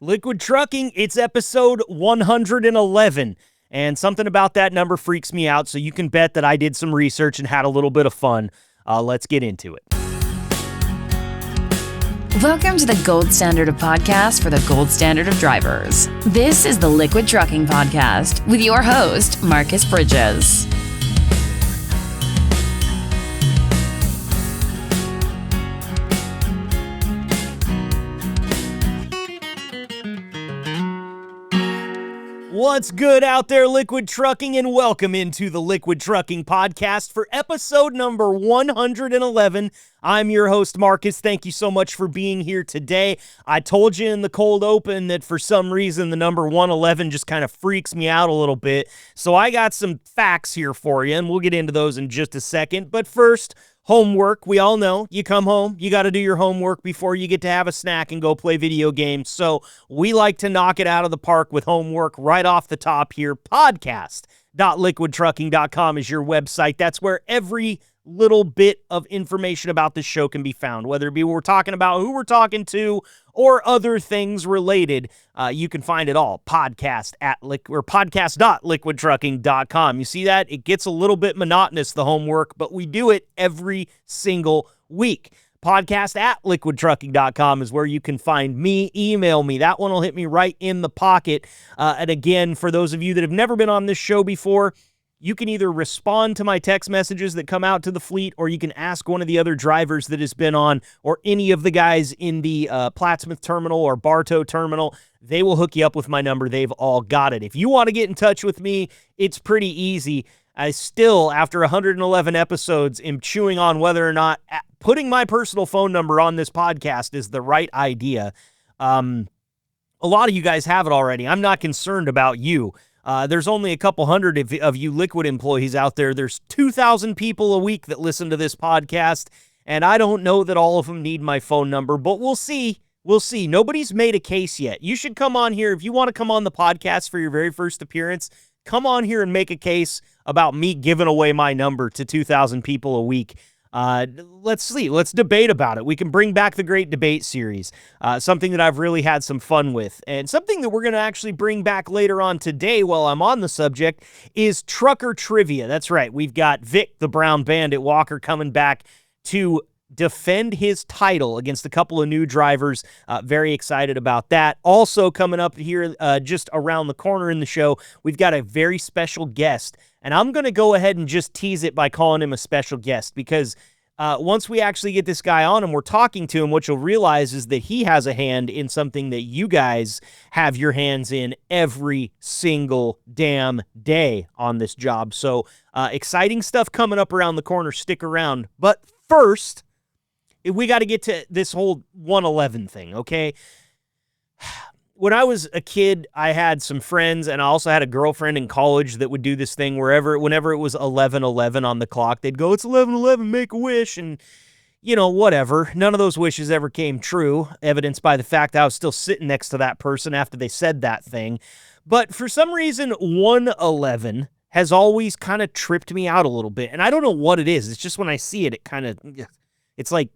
Liquid Trucking, it's episode 111, and something about that number freaks me out, so you can bet that I did some research and had a little bit of fun. Let's get into it. Welcome to the gold standard of podcasts for the gold standard of drivers. This is the Liquid Trucking Podcast with your host, Marcus Bridges. What's good out there, Liquid Trucking, and welcome into the Liquid Trucking Podcast for episode number 111. I'm your host, Marcus. Thank you so much for being here today. I told you in the cold open that for some reason the number 111 just kind of freaks me out a little bit. So I got some facts here for you, and we'll get into those in just a second. But first, homework. We all know you come home, you got to do your homework before you get to have a snack and go play video games. So we like to knock it out of the park with homework right off the top here. Podcast.liquidtrucking.com is your website. That's where every little bit of information about this show can be found, whether it be what we're talking about, who we're talking to, or other things related. You can find it all. Podcast.liquidtrucking.com. You see that? It gets a little bit monotonous, the homework, but we do it every single week. Podcast.liquidtrucking.com is where you can find me. Email me. That one will hit me right in the pocket. And again, for those of you that have never been on this show before, you can either respond to my text messages that come out to the fleet, or you can ask one of the other drivers that has been on, or any of the guys in the Plattsmouth terminal or Bartow terminal. They will hook you up with my number. They've all got it. If you want to get in touch with me, it's pretty easy. I still, after 111 episodes, am chewing on whether or not putting my personal phone number on this podcast is the right idea. A lot of you guys have it already. I'm not concerned about you. There's only a couple hundred of you Liquid employees out there. There's 2,000 people a week that listen to this podcast, and I don't know that all of them need my phone number, but we'll see. We'll see. Nobody's made a case yet. You should come on here. If you want to come on the podcast for your very first appearance, come on here and make a case about me giving away my number to 2,000 people a week. Let's see. Let's debate about it. We can bring back the Great Debate Series, something that I've really had some fun with. And something that we're going to actually bring back later on today while I'm on the subject is trucker trivia. That's right. We've got Vic, the Brown Bandit Walker, coming back to defend his title against a couple of new drivers. Very excited about that. Also coming up here just around the corner in the show, we've got a very special guest. And I'm going to go ahead and just tease it by calling him a special guest, because once we actually get this guy on and we're talking to him, what you'll realize is that he has a hand in something that you guys have your hands in every single damn day on this job. So exciting stuff coming up around the corner. Stick around. But first, we got to get to this whole 111 thing, okay? When I was a kid, I had some friends, and I also had a girlfriend in college that would do this thing whenever it was 11:11 on the clock, they'd go, "It's 11:11, make a wish," and, you know, whatever. None of those wishes ever came true, evidenced by the fact that I was still sitting next to that person after they said that thing. But for some reason, 111 has always kind of tripped me out a little bit, and I don't know what it is. It's just when I see it, it's like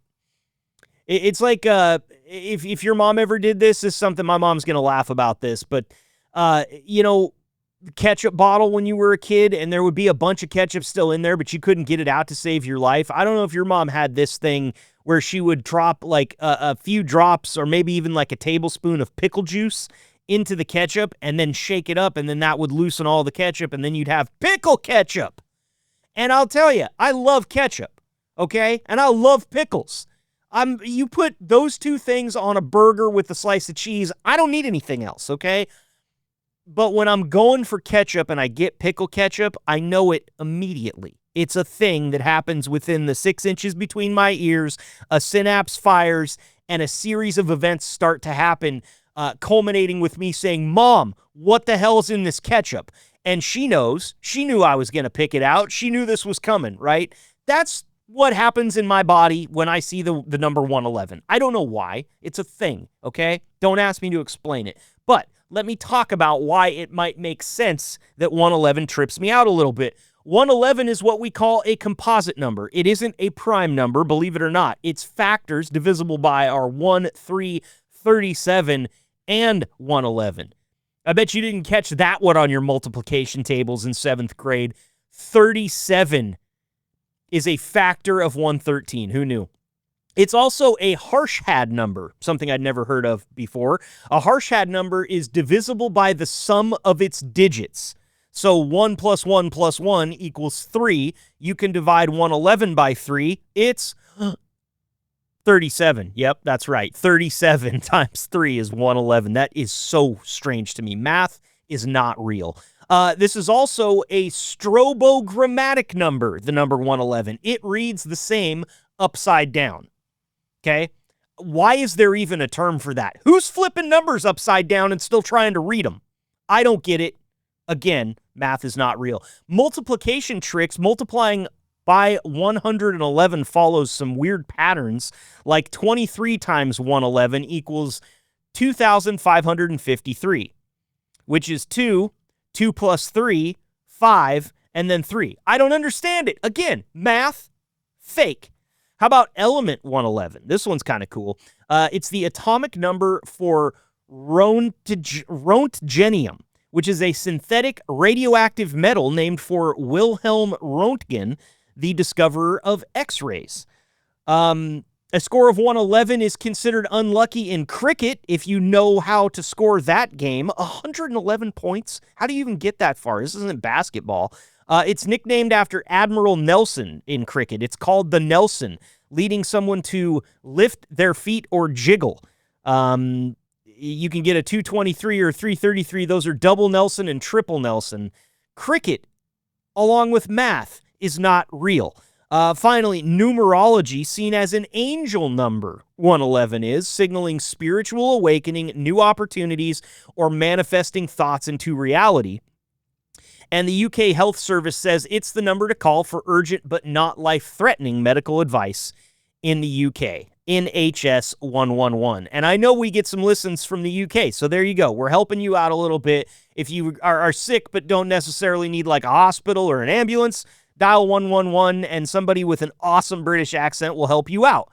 if your mom ever did this is something, my mom's going to laugh about this, but, you know, ketchup bottle when you were a kid, and there would be a bunch of ketchup still in there, but you couldn't get it out to save your life. I don't know if your mom had this thing where she would drop like a few drops, or maybe even like a tablespoon of pickle juice into the ketchup and then shake it up, and then that would loosen all the ketchup, and then you'd have pickle ketchup. And I'll tell you, I love ketchup, okay? And I love pickles. You put those two things on a burger with a slice of cheese, I don't need anything else, okay? But when I'm going for ketchup and I get pickle ketchup, I know it immediately. It's a thing that happens within the 6 inches between my ears, a synapse fires, and a series of events start to happen, culminating with me saying, "Mom, what the hell's in this ketchup?" And she knows. She knew I was going to pick it out. She knew this was coming, right? That's what happens in my body when I see the number 111. I don't know why. It's a thing, okay? Don't ask me to explain it. But let me talk about why it might make sense that 111 trips me out a little bit. 111 is what we call a composite number. It isn't a prime number, believe it or not. It's factors divisible by our 1, 3, 37, and 111. I bet you didn't catch that one on your multiplication tables in 7th grade. 37 is a factor of 113. Who knew? It's also a Harshad number, something I'd never heard of before. A Harshad number is divisible by the sum of its digits. So 1 plus 1 plus 1 equals 3. You can divide 111 by 3. It's 37. Yep, that's right. 37 times 3 is 111. That is so strange to me. Math is not real. This is also a strobogrammatic number, the number 111. It reads the same upside down. Okay? Why is there even a term for that? Who's flipping numbers upside down and still trying to read them? I don't get it. Again, math is not real. Multiplication tricks, multiplying by 111 follows some weird patterns, like 23 times 111 equals 2,553, which is 2 plus 3, 5, and then 3. I don't understand it. Again, math, fake. How about element 111? This one's kind of cool. It's the atomic number for Roentgenium, which is a synthetic radioactive metal named for Wilhelm Röntgen, the discoverer of X-rays. A score of 111 is considered unlucky in cricket if you know how to score that game. 111 points? How do you even get that far? This isn't basketball. It's nicknamed after Admiral Nelson in cricket. It's called the Nelson, leading someone to lift their feet or jiggle. You can get a 223 or 333. Those are double Nelson and triple Nelson. Cricket, along with math, is not real. Finally, numerology, seen as an angel number, 111 is, signaling spiritual awakening, new opportunities, or manifesting thoughts into reality. And the UK Health Service says it's the number to call for urgent but not life-threatening medical advice in the UK. NHS 111. And I know we get some listens from the UK, so there you go. We're helping you out a little bit. If you are sick but don't necessarily need like a hospital or an ambulance, dial 111 and somebody with an awesome British accent will help you out.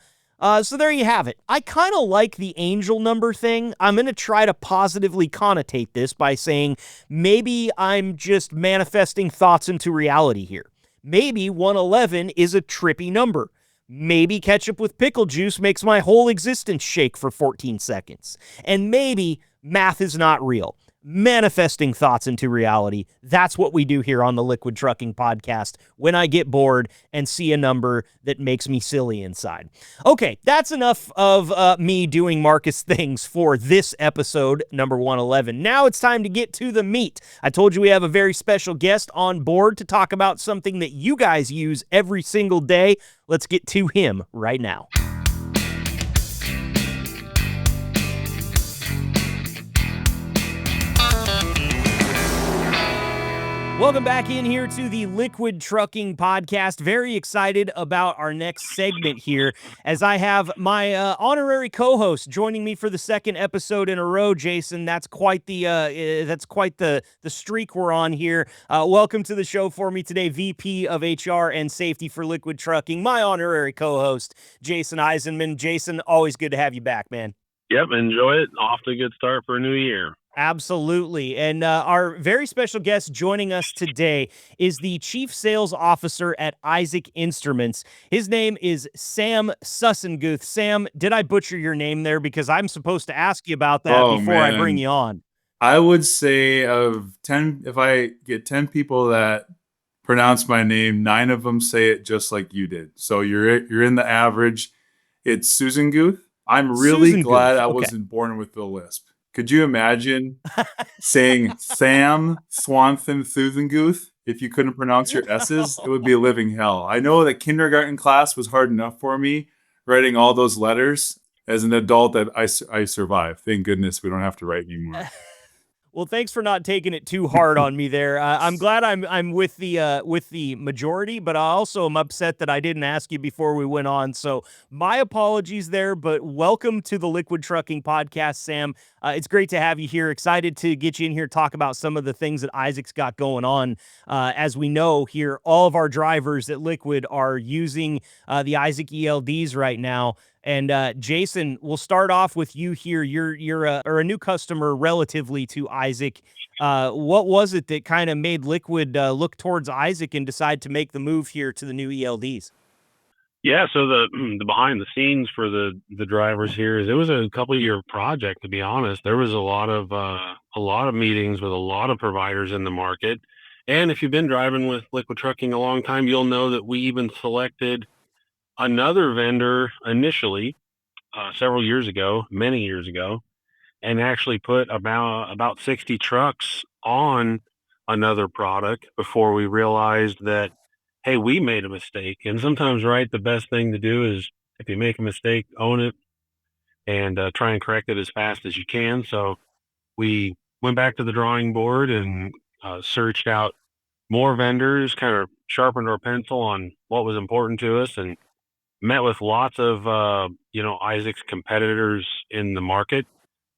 So there you have it. I kind of like the angel number thing. I'm going to try to positively connotate this by saying maybe I'm just manifesting thoughts into reality here. Maybe 111 is a trippy number. Maybe ketchup with pickle juice makes my whole existence shake for 14 seconds. And maybe math is not real. Manifesting thoughts into reality. That's what we do here on the Liquid Trucking Podcast when I get bored and see a number that makes me silly inside. Okay, that's enough of me doing Marcus things for this episode, number 111. Now it's time to get to the meat. I told you we have a very special guest on board to talk about something that you guys use every single day. Let's get to him right now. Welcome back in here to the Liquid Trucking Podcast. Very excited about our next segment here, as I have my honorary co-host joining me for the second episode in a row. Jason, that's quite the streak we're on here. Welcome to the show for me today, VP of HR and Safety for Liquid Trucking, my honorary co-host, Jason Eisenman. Jason, always good to have you back, man. Yep, enjoy it. Off to a good start for a new year. Absolutely. And our very special guest joining us today is the Chief Sales Officer at Isaac Instruments. His name is Sam Sussenguth. Sam, did I butcher your name there? Because I'm supposed to ask you about that before I bring you on. I would say of 10, if I get 10 people that pronounce my name, 9 of them say it just like you did. So you're in the average. It's Sussenguth. I'm really glad I wasn't born with the lisp. Could you imagine saying Sam Swanson Sussenguth if you couldn't pronounce your S's? It would be a living hell. I know that kindergarten class was hard enough for me, writing all those letters. As an adult, that I survived. Thank goodness we don't have to write anymore. Well, thanks for not taking it too hard on me there. I'm glad I'm with the majority, but I also am upset that I didn't ask you before we went on. So my apologies there, but welcome to the Liquid Trucking Podcast, Sam. It's great to have you here. Excited to get you in here, talk about some of the things that Isaac's got going on. As we know here, all of our drivers at Liquid are using the Isaac ELDs right now. And Jason, we'll start off with you here. You're a new customer relatively to Isaac. What was it that kind of made Liquid look towards Isaac and decide to make the move here to the new ELDs? Yeah, so the behind the scenes for the drivers here is it was a couple year project, to be honest. There was a lot of meetings with a lot of providers in the market. And if you've been driving with Liquid Trucking a long time, you'll know that we even selected another vendor initially several years ago, many years ago, and actually put about 60 trucks on another product before we realized that, hey, we made a mistake. And sometimes, right, the best thing to do is if you make a mistake, own it and try and correct it as fast as you can. So we went back to the drawing board and searched out more vendors, kind of sharpened our pencil on what was important to us, and met with lots of Isaac's competitors in the market,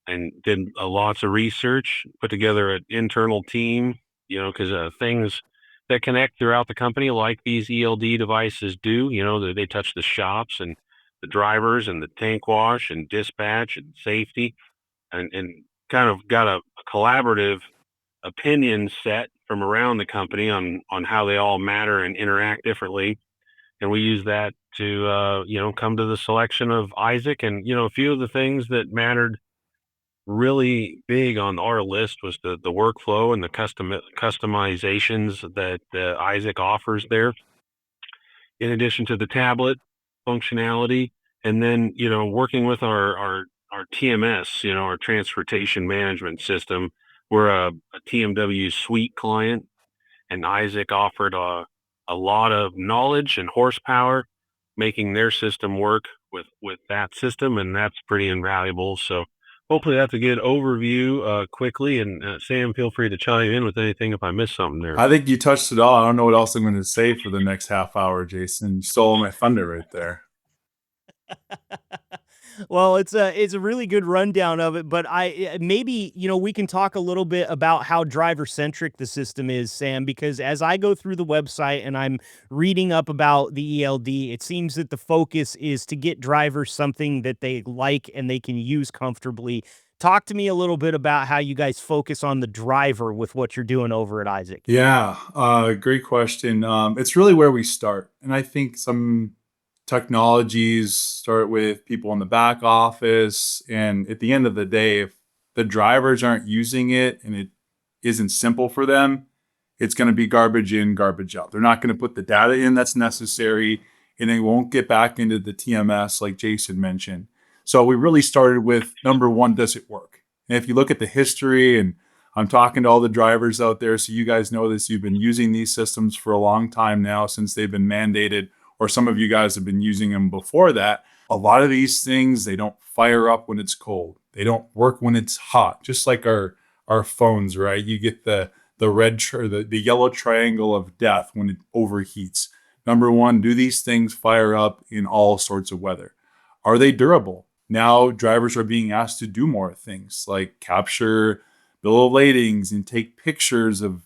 and did lots of research, put together an internal team, because things that connect throughout the company, like these ELD devices do, they touch the shops and the drivers and the tank wash and dispatch and safety, and kind of got a collaborative opinion set from around the company on how they all matter and interact differently. And we use that to, come to the selection of Isaac. And, a few of the things that mattered really big on our list was the workflow and the customizations that Isaac offers there, in addition to the tablet functionality. And then, working with our TMS, our transportation management system. We're a TMW suite client, and Isaac offered a lot of knowledge and horsepower, making their system work with that system, and that's pretty invaluable. So hopefully that's a good overview quickly. And Sam, feel free to chime in with anything if I missed something there. I think you touched it all. I don't know what else I'm going to say for the next half hour, Jason. You stole my thunder right there. Well, it's a really good rundown of it, but maybe, we can talk a little bit about how driver centric the system is, Sam, because as I go through the website and I'm reading up about the ELD, it seems that the focus is to get drivers something that they like and they can use comfortably. Talk to me a little bit about how you guys focus on the driver with what you're doing over at Isaac. Yeah, great question. It's really where we start. And I think some technologies start with people in the back office. And at the end of the day, if the drivers aren't using it and it isn't simple for them, it's going to be garbage in, garbage out. They're not going to put the data in that's necessary, and they won't get back into the TMS like Jason mentioned. So we really started with number one, does it work? And if you look at the history, and I'm talking to all the drivers out there, so you guys know this, you've been using these systems for a long time now, since they've been mandated, or some of you guys have been using them before that. A lot of these things, they don't fire up when it's cold. They don't work when it's hot, just like our phones, right? You get the the yellow triangle of death when it overheats. Number one, do these things fire up in all sorts of weather? Are they durable? Now drivers are being asked to do more things like capture bill of ladings and take pictures of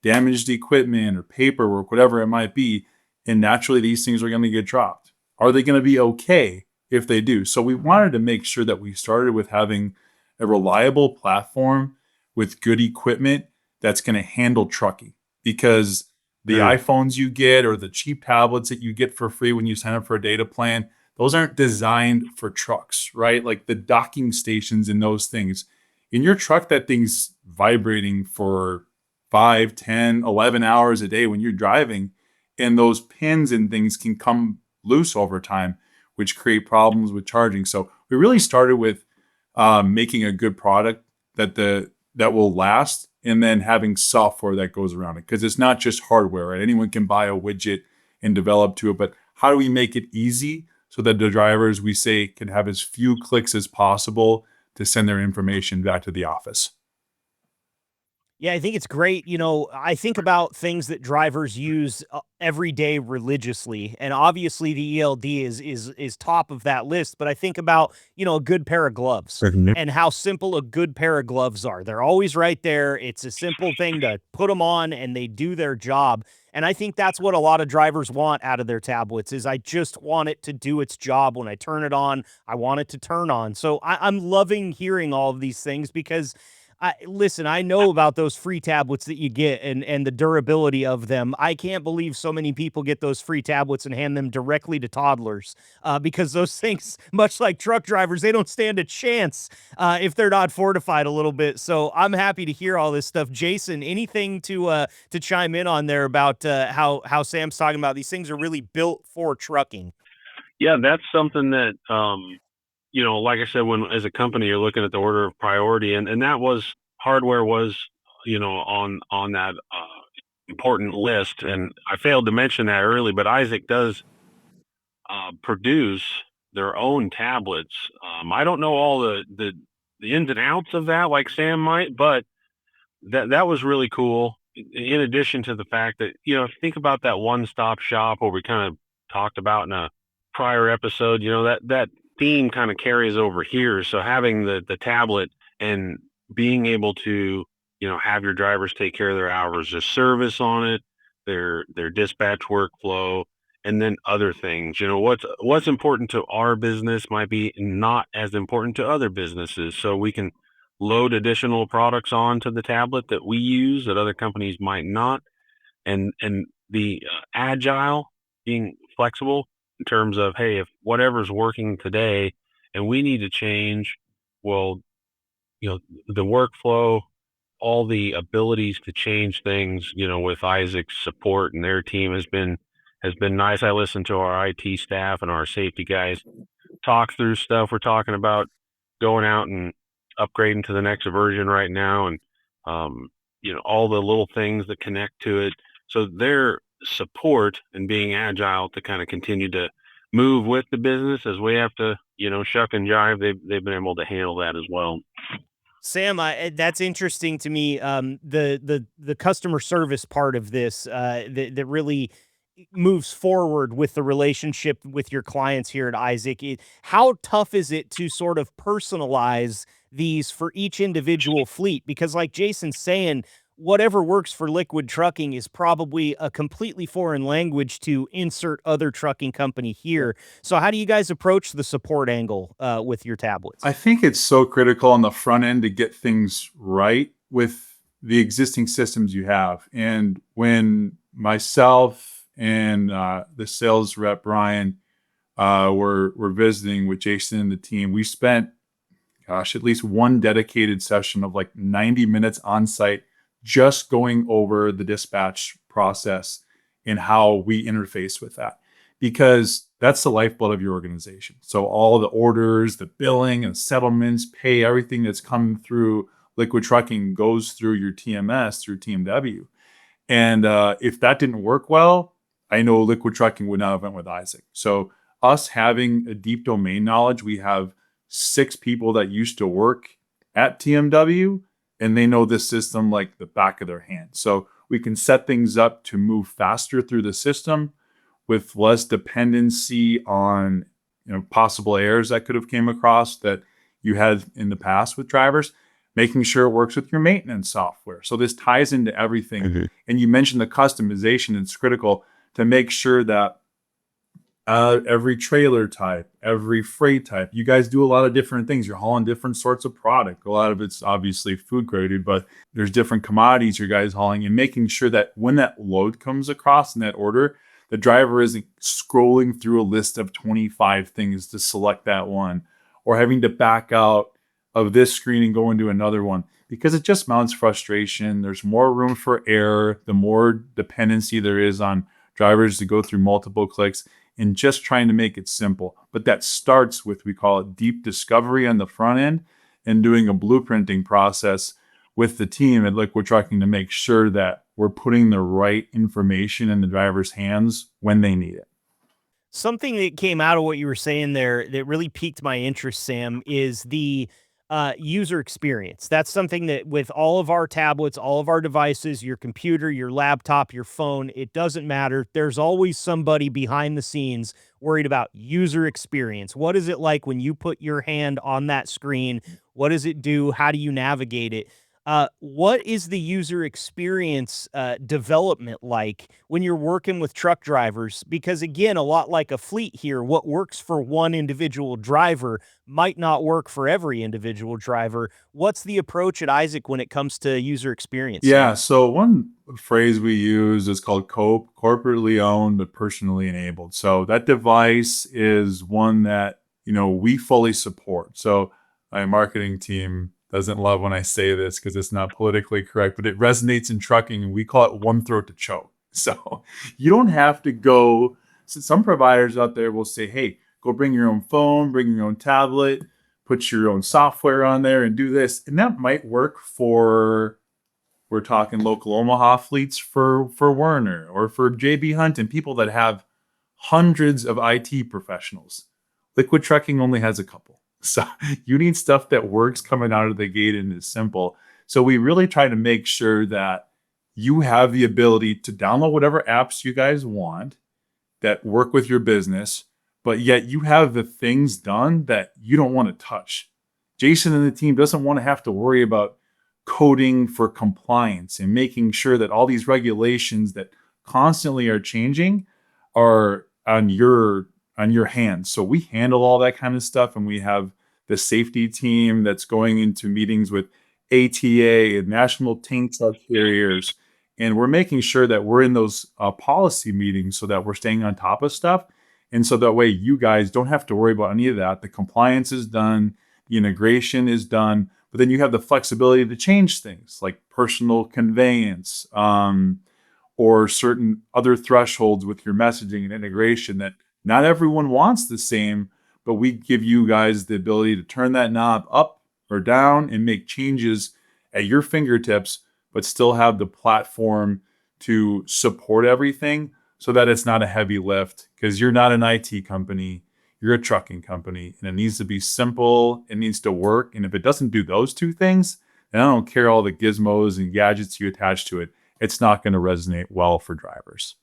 damaged equipment or paperwork, whatever it might be. And naturally, these things are going to get dropped. Are they going to be okay if they do? So we wanted to make sure that we started with having a reliable platform with good equipment that's going to handle trucking, because the iPhones you get or the cheap tablets that you get for free when you sign up for a data plan, those aren't designed for trucks, right? Like the docking stations and those things. In your truck, that thing's vibrating for 5, 10, 11 hours a day when you're driving. And those pins and things can come loose over time, which create problems with charging. So we really started with making a good product that will last, and then having software that goes around it. Because it's not just hardware, right? Anyone can buy a widget and develop to it. But how do we make it easy so that the drivers, we say, can have as few clicks as possible to send their information back to the office? Yeah, I think it's great. I think about things that drivers use every day religiously, and obviously the ELD is top of that list. But I think about a good pair of gloves and how simple a good pair of gloves are. They're always right there. It's a simple thing to put them on, and they do their job. And I think that's what a lot of drivers want out of their tablets is I just want it to do its job. When I turn it on, I want it to turn on. So I'm loving hearing all of these things because listen, I know about those free tablets that you get and the durability of them. I can't believe so many people get those free tablets and hand them directly to toddlers because those things, much like truck drivers, they don't stand a chance if they're not fortified a little bit. So I'm happy to hear all this stuff. Jason, anything to chime in on there about how Sam's talking about these things are really built for trucking? Yeah, that's something that like I said, when as a company you're looking at the order of priority, and that was hardware was on that important list, and I failed to mention that early, but Isaac does produce their own tablets. I don't know all the ins and outs of that like Sam might, but that was really cool. In addition to the fact that think about that one-stop shop where we kind of talked about in a prior episode, that theme kind of carries over here. So having the tablet and being able to have your drivers take care of their hours of service on it, their dispatch workflow, and then other things. What's important to our business might be not as important to other businesses. So we can load additional products onto the tablet that we use that other companies might not, and be agile, being flexible in terms of, hey, if whatever's working today and we need to change, well, the workflow, all the abilities to change things, with Isaac's support and their team has been nice. I listen to our IT staff and our safety guys talk through stuff. We're talking about going out and upgrading to the next version right now, and all the little things that connect to it. So their support and being agile to kind of continue to move with the business as we have to, shuck and jive. They've been able to handle that as well. Sam, that's interesting to me. The customer service part of this that really moves forward with the relationship with your clients here at Isaac. How tough is it to sort of personalize these for each individual fleet? Because, like Jason's saying, whatever works for liquid trucking is probably a completely foreign language to insert other trucking company here. So, how do you guys approach the support angle with your tablets? I think it's so critical on the front end to get things right with the existing systems you have. And when myself and the sales rep Brian were visiting with Jason and the team, we spent, at least one dedicated session of like 90 minutes on site, just going over the dispatch process and how we interface with that, because that's the lifeblood of your organization. So all the orders, the billing and settlements, pay, everything that's come through liquid trucking goes through your TMS, through TMW. And if that didn't work well, I know liquid trucking would not have went with Isaac. So us having a deep domain knowledge, we have 6 people that used to work at TMW, and they know this system like the back of their hand. So we can set things up to move faster through the system with less dependency on possible errors that could have came across that you had in the past with drivers, making sure it works with your maintenance software. So this ties into everything. Mm-hmm. And you mentioned the customization. It's critical to make sure that every trailer type, every freight type, you guys do a lot of different things. You're hauling different sorts of product. A lot of it's obviously food graded, but there's different commodities you guys hauling, and making sure that when that load comes across in that order, the driver isn't scrolling through a list of 25 things to select that one, or having to back out of this screen and go into another one, because it just mounts frustration. There's more room for error, the more dependency there is on drivers to go through multiple clicks, and just trying to make it simple. But that starts with, we call it deep discovery on the front end, and doing a blueprinting process with the team at Liquid Trucking to make sure that we're putting the right information in the driver's hands when they need it. Something that came out of what you were saying there that really piqued my interest, Sam, is the user experience. That's something that with all of our tablets, all of our devices, your computer, your laptop, your phone, it doesn't matter. There's always somebody behind the scenes worried about user experience. What is it like when you put your hand on that screen? What does it do? How do you navigate it? What is the user experience development like when you're working with truck drivers? Because again, a lot like a fleet here, what works for one individual driver might not work for every individual driver. What's the approach at Isaac when it comes to user experience, Yeah, Sam? so one phrase we use is called COPE, corporately owned but personally enabled. So that device is one that, we fully support. So my marketing team doesn't love when I say this because it's not politically correct, but it resonates in trucking and we call it one throat to choke. So you don't have to go. So some providers out there will say, hey, go bring your own phone, bring your own tablet, put your own software on there and do this. And that might work for, we're talking local Omaha fleets for Werner or for JB Hunt and people that have hundreds of IT professionals. Liquid trucking only has a couple. So you need stuff that works coming out of the gate and is simple. So we really try to make sure that you have the ability to download whatever apps you guys want that work with your business, but yet you have the things done that you don't want to touch. Jason and the team doesn't want to have to worry about coding for compliance and making sure that all these regulations that constantly are changing are on your hands. So we handle all that kind of stuff, and we have the safety team that's going into meetings with ATA and national tank truck carriers, and we're making sure that we're in those policy meetings so that we're staying on top of stuff. And so that way you guys don't have to worry about any of that. The compliance is done, the integration is done, but then you have the flexibility to change things like personal conveyance, or certain other thresholds with your messaging and integration that not everyone wants the same, but we give you guys the ability to turn that knob up or down and make changes at your fingertips, but still have the platform to support everything so that it's not a heavy lift, because you're not an IT company, you're a trucking company, and it needs to be simple, it needs to work. And if it doesn't do those two things, then I don't care all the gizmos and gadgets you attach to it, it's not going to resonate well for drivers.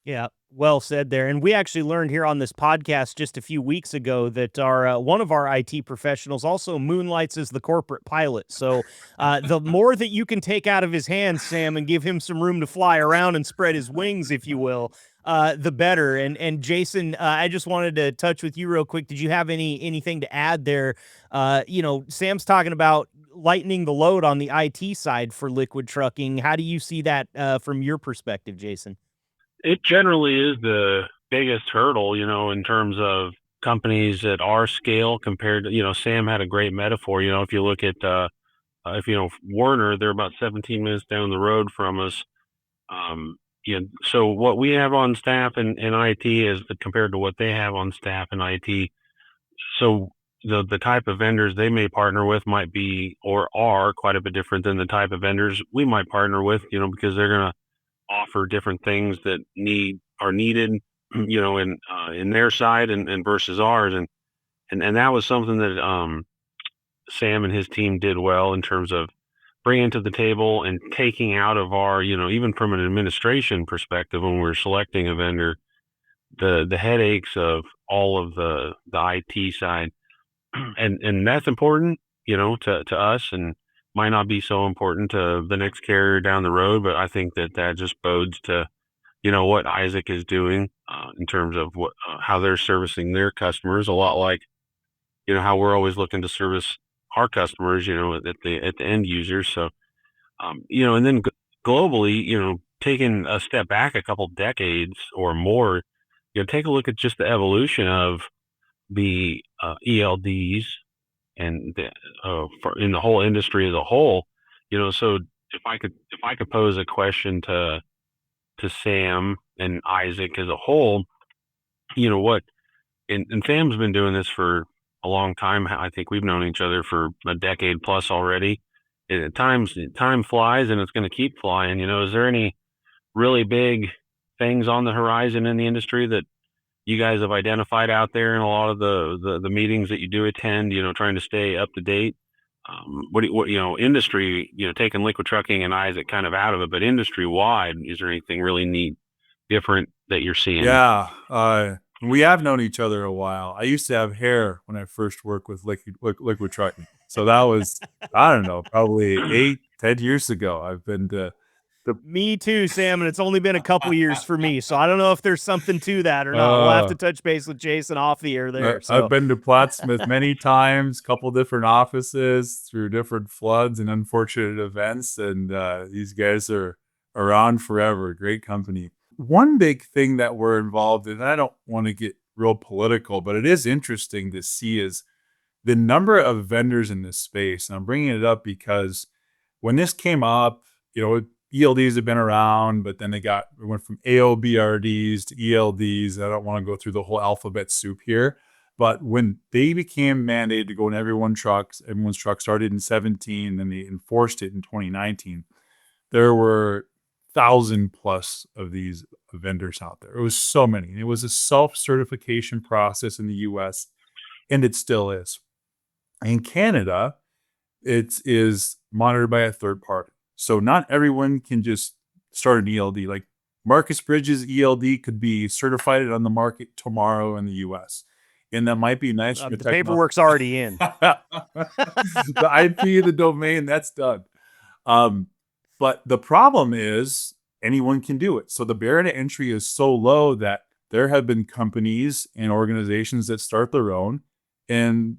Yeah, well said there. And we actually learned here on this podcast just a few weeks ago that our one of our IT professionals also moonlights as the corporate pilot. So the more that you can take out of his hands, Sam, and give him some room to fly around and spread his wings, if you will, the better. And Jason, I just wanted to touch with you real quick. Did you have anything to add there? Sam's talking about lightening the load on the IT side for liquid trucking. How do you see that from your perspective, Jason? It generally is the biggest hurdle, in terms of companies at our scale compared to, Sam had a great metaphor. If you look at, Werner, they're about 17 minutes down the road from us. So what we have on staff in IT is compared to what they have on staff in IT. So the type of vendors they may partner with might be or are quite a bit different than the type of vendors we might partner with, because they're going to offer different things that are needed, in their side and versus ours. And that was something that Sam and his team did well in terms of bringing to the table and taking out of our, even from an administration perspective, when we're selecting a vendor, the headaches of all of the IT side. And that's important, to us, and might not be so important to the next carrier down the road, but I think that just bodes to, what Isaac is doing in terms of how they're servicing their customers, a lot like, how we're always looking to service our customers, at the end users. So, and then globally, taking a step back a couple decades or more, take a look at just the evolution of the ELDs and in the whole industry as a whole. So if I could pose a question to Sam and Isaac as a whole, what, and Sam's been doing this for a long time. I think we've known each other for a decade plus already. And at times time flies, and it's going to keep flying. Is there any really big things on the horizon in the industry that you guys have identified out there in a lot of the meetings that you do attend, trying to stay up to date? Industry, taking liquid trucking and Isaac kind of out of it, but industry wide, is there anything really neat, different that you're seeing? Yeah, we have known each other a while. I used to have hair when I first worked with liquid trucking. So that was, I don't know, probably 8-10 years ago. I've been to the Me too, Sam, and it's only been a couple years for me, so I don't know if there's something to that or not. We'll have to touch base with Jason off the air there. I've So been to Plattsmouth many times, couple different offices through different floods and unfortunate events, and these guys are around forever. Great company. One big thing that we're involved in, and I don't want to get real political, but it is interesting to see, is the number of vendors in this space. And I'm bringing it up because when this came up, ELDs have been around, but then it went from AOBRDs to ELDs. I don't want to go through the whole alphabet soup here, but when they became mandated to go in everyone's truck started in 2017, and they enforced it in 2019. There were 1,000+ of these vendors out there. It was so many. And it was a self-certification process in the US, and it still is. In Canada, it is monitored by a third party. So not everyone can just start an ELD. Like Marcus Bridges ELD could be certified on the market tomorrow in the US. And that might be nice. the paperwork's already in. The IP, the domain, that's done. But the problem is anyone can do it. So the barrier to entry is so low that there have been companies and organizations that start their own, and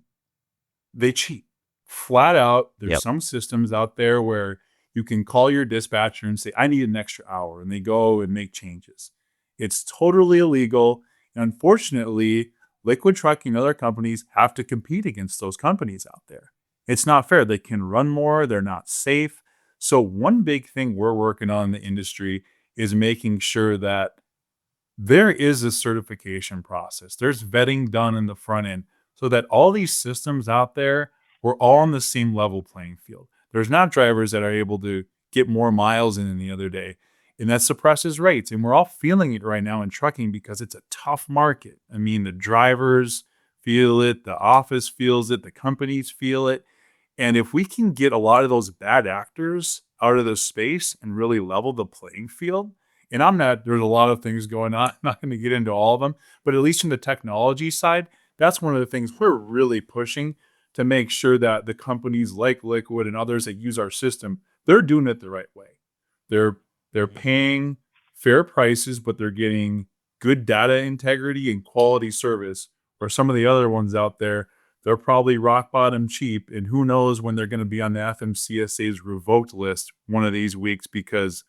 they cheat flat out. There's some systems out there where you can call your dispatcher and say, I need an extra hour, and they go and make changes. It's totally illegal. And unfortunately, liquid trucking and other companies have to compete against those companies out there. It's not fair. They can run more. They're not safe. So one big thing we're working on in the industry is making sure that there is a certification process. There's vetting done in the front end so that all these systems out there, we're all on the same level playing field. There's not drivers that are able to get more miles in than the other day, and that suppresses rates. And we're all feeling it right now in trucking because it's a tough market. I mean, the drivers feel it, the office feels it, the companies feel it. And if we can get a lot of those bad actors out of the space and really level the playing field, and there's a lot of things going on. I'm not going to get into all of them, but at least in the technology side, that's one of the things we're really pushing to make sure that the companies like Liquid and others that use our system, they're doing it the right way. They're paying fair prices, but they're getting good data integrity and quality service, where some of the other ones out there, they're probably rock bottom cheap, and who knows when they're going to be on the FMCSA's revoked list one of these weeks because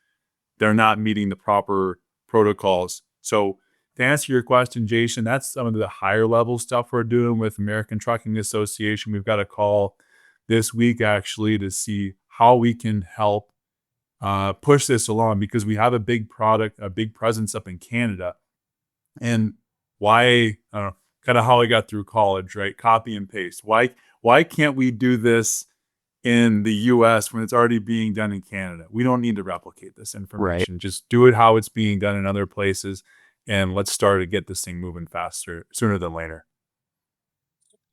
they're not meeting the proper protocols. So to answer your question, Jason, that's some of the higher level stuff we're doing with American Trucking Association. We've got a call this week actually to see how we can help push this along, because we have a big presence up in Canada. And why, kind of how I got through college, right? Copy and paste. Why can't we do this in the US when it's already being done in Canada? We don't need to replicate this information. Right. Just do it how it's being done in other places, and let's start to get this thing moving faster, sooner than later.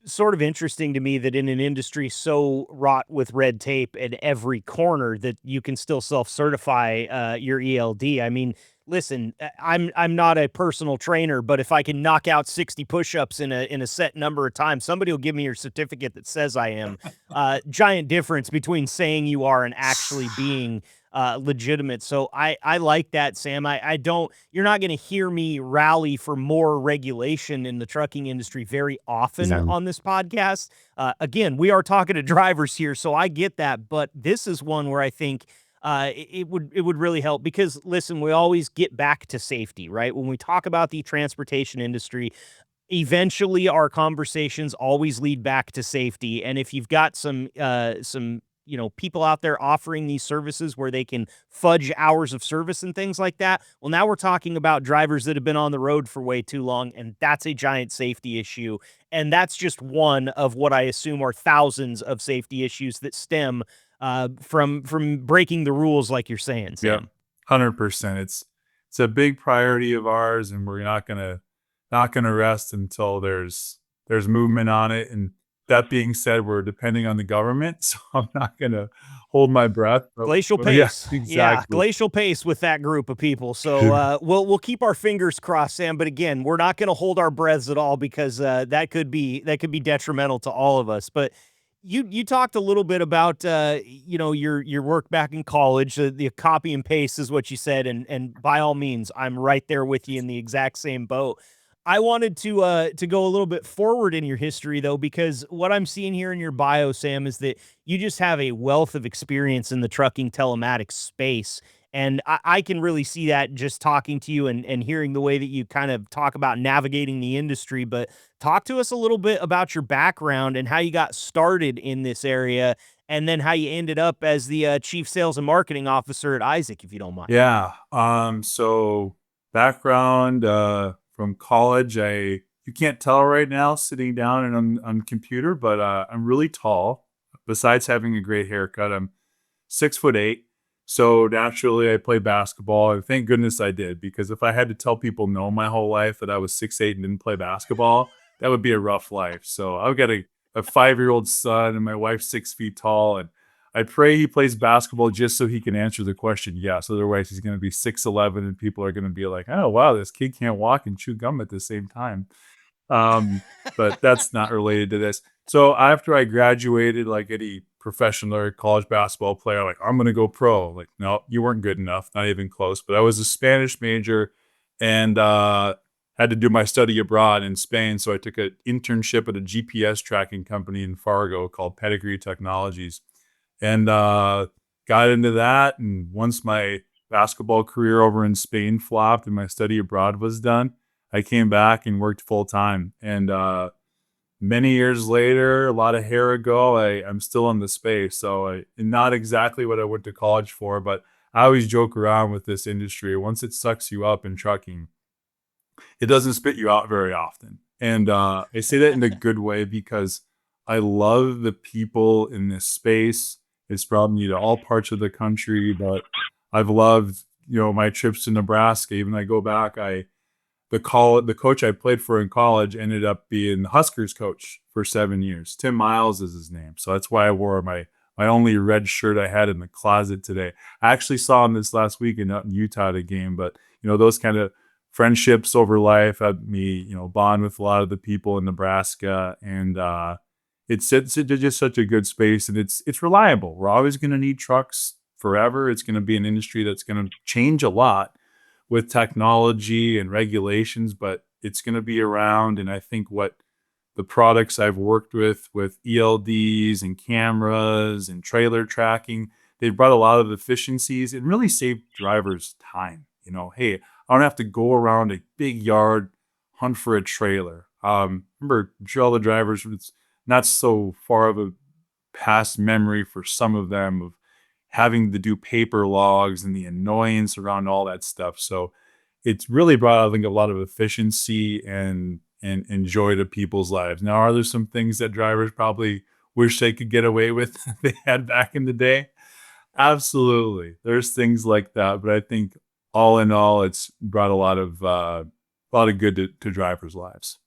Sort of interesting to me that in an industry so wrought with red tape at every corner that you can still self-certify your ELD. I mean, listen, I'm not a personal trainer, but if I can knock out 60 push-ups in a set number of times, somebody will give me your certificate that says I am. Giant difference between saying you are and actually being legitimate. So I like that, Sam. You're not going to hear me rally for more regulation in the trucking industry very often on this podcast. Again, we are talking to drivers here, so I get that. But this is one where I think it would really help, because listen, we always get back to safety, right? When we talk about the transportation industry, eventually our conversations always lead back to safety. And if you've got some people out there offering these services where they can fudge hours of service and things like that, well, now we're talking about drivers that have been on the road for way too long, and that's a giant safety issue. And that's just one of what I assume are thousands of safety issues that stem from breaking the rules, like you're saying, Sam. Yeah, 100%. It's a big priority of ours, and we're not not going to rest until there's movement on it. And that being said, we're depending on the government, so I'm not going to hold my breath. Glacial Yeah, pace. Yeah, exactly. glacial pace with that group of people. So we'll keep our fingers crossed, Sam. But again, we're not going to hold our breaths at all because that could be detrimental to all of us. But you talked a little bit about your work back in college. The copy and paste is what you said, and by all means, I'm right there with you in the exact same boat. I wanted to go a little bit forward in your history though, because what I'm seeing here in your bio, Sam, is that you just have a wealth of experience in the trucking telematics space. And I can really see that just talking to you and hearing the way that you kind of talk about navigating the industry. But talk to us a little bit about your background and how you got started in this area, and then how you ended up as the chief sales and marketing officer at Isaac, if you don't mind. Yeah. So background from college, you can't tell right now sitting down and on computer, but I'm really tall. Besides having a great haircut, I'm 6'8". So naturally, I play basketball, and thank goodness I did, because if I had to tell people no my whole life that I was 6'8" and didn't play basketball, that would be a rough life. So I've got a 5-year-old son, and my wife's 6 feet tall, and I pray he plays basketball just so he can answer the question yes. Otherwise, he's going to be 6'11", and people are going to be like, "Oh wow, this kid can't walk and chew gum at the same time." But that's not related to this. So after I graduated, like any professional or college basketball player, like, I'm gonna go pro. Like, no, you weren't good enough, not even close. But I was a Spanish major, and had to do my study abroad in Spain. So I took an internship at a GPS tracking company in Fargo called Pedigree Technologies, and got into that. And once my basketball career over in Spain flopped and my study abroad was done, I came back and worked full time. And many years later, a lot of hair ago, I'm still in the space. So not exactly what I went to college for, but I always joke around with this industry. Once it sucks you up in trucking, it doesn't spit you out very often. And I say that in a good way, because I love the people in this space. It's brought me to all parts of the country, but I've loved, my trips to Nebraska. Even I go back, the coach I played for in college ended up being the Huskers coach for 7 years. Tim Miles is his name. So that's why I wore my only red shirt I had in the closet today. I actually saw him this last weekend out in Utah at a game, but those kind of friendships over life had me, bond with a lot of the people in Nebraska. And it's just such a good space, and it's reliable. We're always going to need trucks forever. It's going to be an industry that's going to change a lot with technology and regulations, but it's going to be around. And I think what the products I've worked with ELDs and cameras and trailer tracking, they've brought a lot of efficiencies and really saved drivers time. Hey, I don't have to go around a big yard, hunt for a trailer. Remember, all the drivers, it's not so far of a past memory for some of them of having to do paper logs and the annoyance around all that stuff. So it's really brought, I think, a lot of efficiency and joy to people's lives. Now, are there some things that drivers probably wish they could get away with that they had back in the day? Absolutely. There's things like that. But I think all in all, it's brought a lot of good to drivers' lives.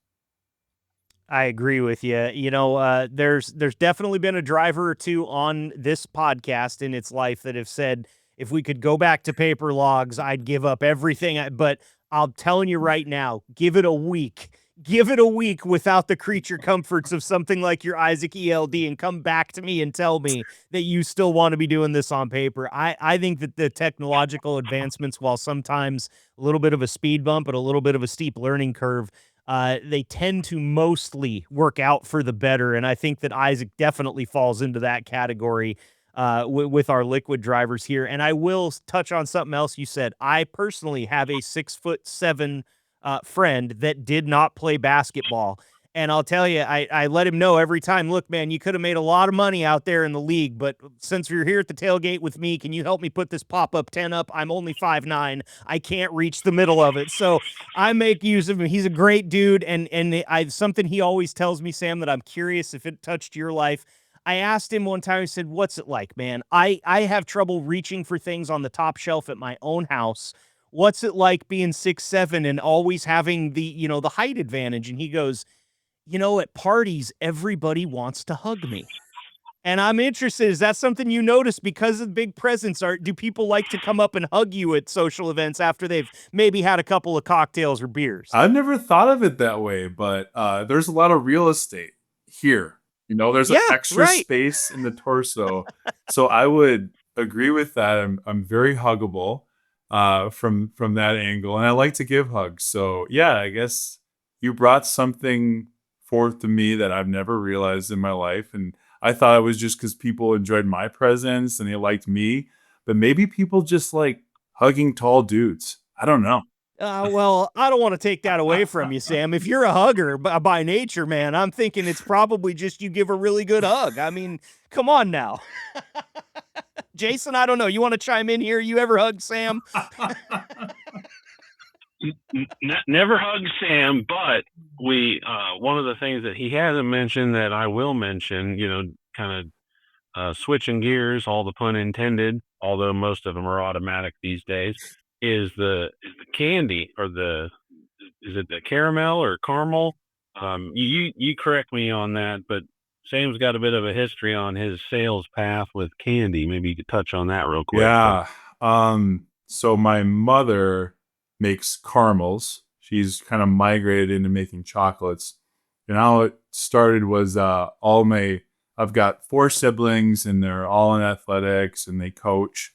I agree with you. There's definitely been a driver or two on this podcast in its life that have said, if we could go back to paper logs, I'd give up everything. But I'm telling you right now, give it a week. Give it a week without the creature comforts of something like your Isaac ELD, and come back to me and tell me that you still want to be doing this on paper. I think that the technological advancements, while sometimes a little bit of a speed bump and a little bit of a steep learning curve, they tend to mostly work out for the better. And I think that Isaac definitely falls into that category with our liquid drivers here. And I will touch on something else you said. I personally have a 6'7" friend that did not play basketball. And I'll tell you, I let him know every time, look, man, you could have made a lot of money out there in the league, but since you're here at the tailgate with me, can you help me put this pop-up 10 up? I'm only 5'9". I can't reach the middle of it. So I make use of him. He's a great dude. And something he always tells me, Sam, that I'm curious if it touched your life. I asked him one time, I said, what's it like, man? I have trouble reaching for things on the top shelf at my own house. what's it like being 6'7" and always having the, the height advantage? And he goes, at parties, everybody wants to hug me. And I'm interested, is that something you notice because of the big presence? Do people like to come up and hug you at social events after they've maybe had a couple of cocktails or beers? I've never thought of it that way, but there's a lot of real estate here. There's an Yeah, extra right. space in the torso. So I would agree with that. I'm very huggable from that angle, and I like to give hugs. So yeah, I guess you brought something forth to me that I've never realized in my life, and I thought it was just because people enjoyed my presence and they liked me, but maybe people just like hugging tall dudes. I don't know. Well, I don't want to take that away from you, Sam. If you're a hugger by nature, man, I'm thinking it's probably just you give a really good hug. I mean, come on now. Jason, I don't know. You want to chime in here? You ever hug Sam? Never hug Sam, but we one of the things that he hasn't mentioned that I will mention, kind of switching gears, all the pun intended, although most of them are automatic these days, is the candy, or is it the caramel or caramel? You correct me on that, but Sam's got a bit of a history on his sales path with candy. Maybe you could touch on that real quick. Yeah. So my mother makes caramels. She's kind of migrated into making chocolates. And how it started was I've got 4 siblings, and they're all in athletics and they coach.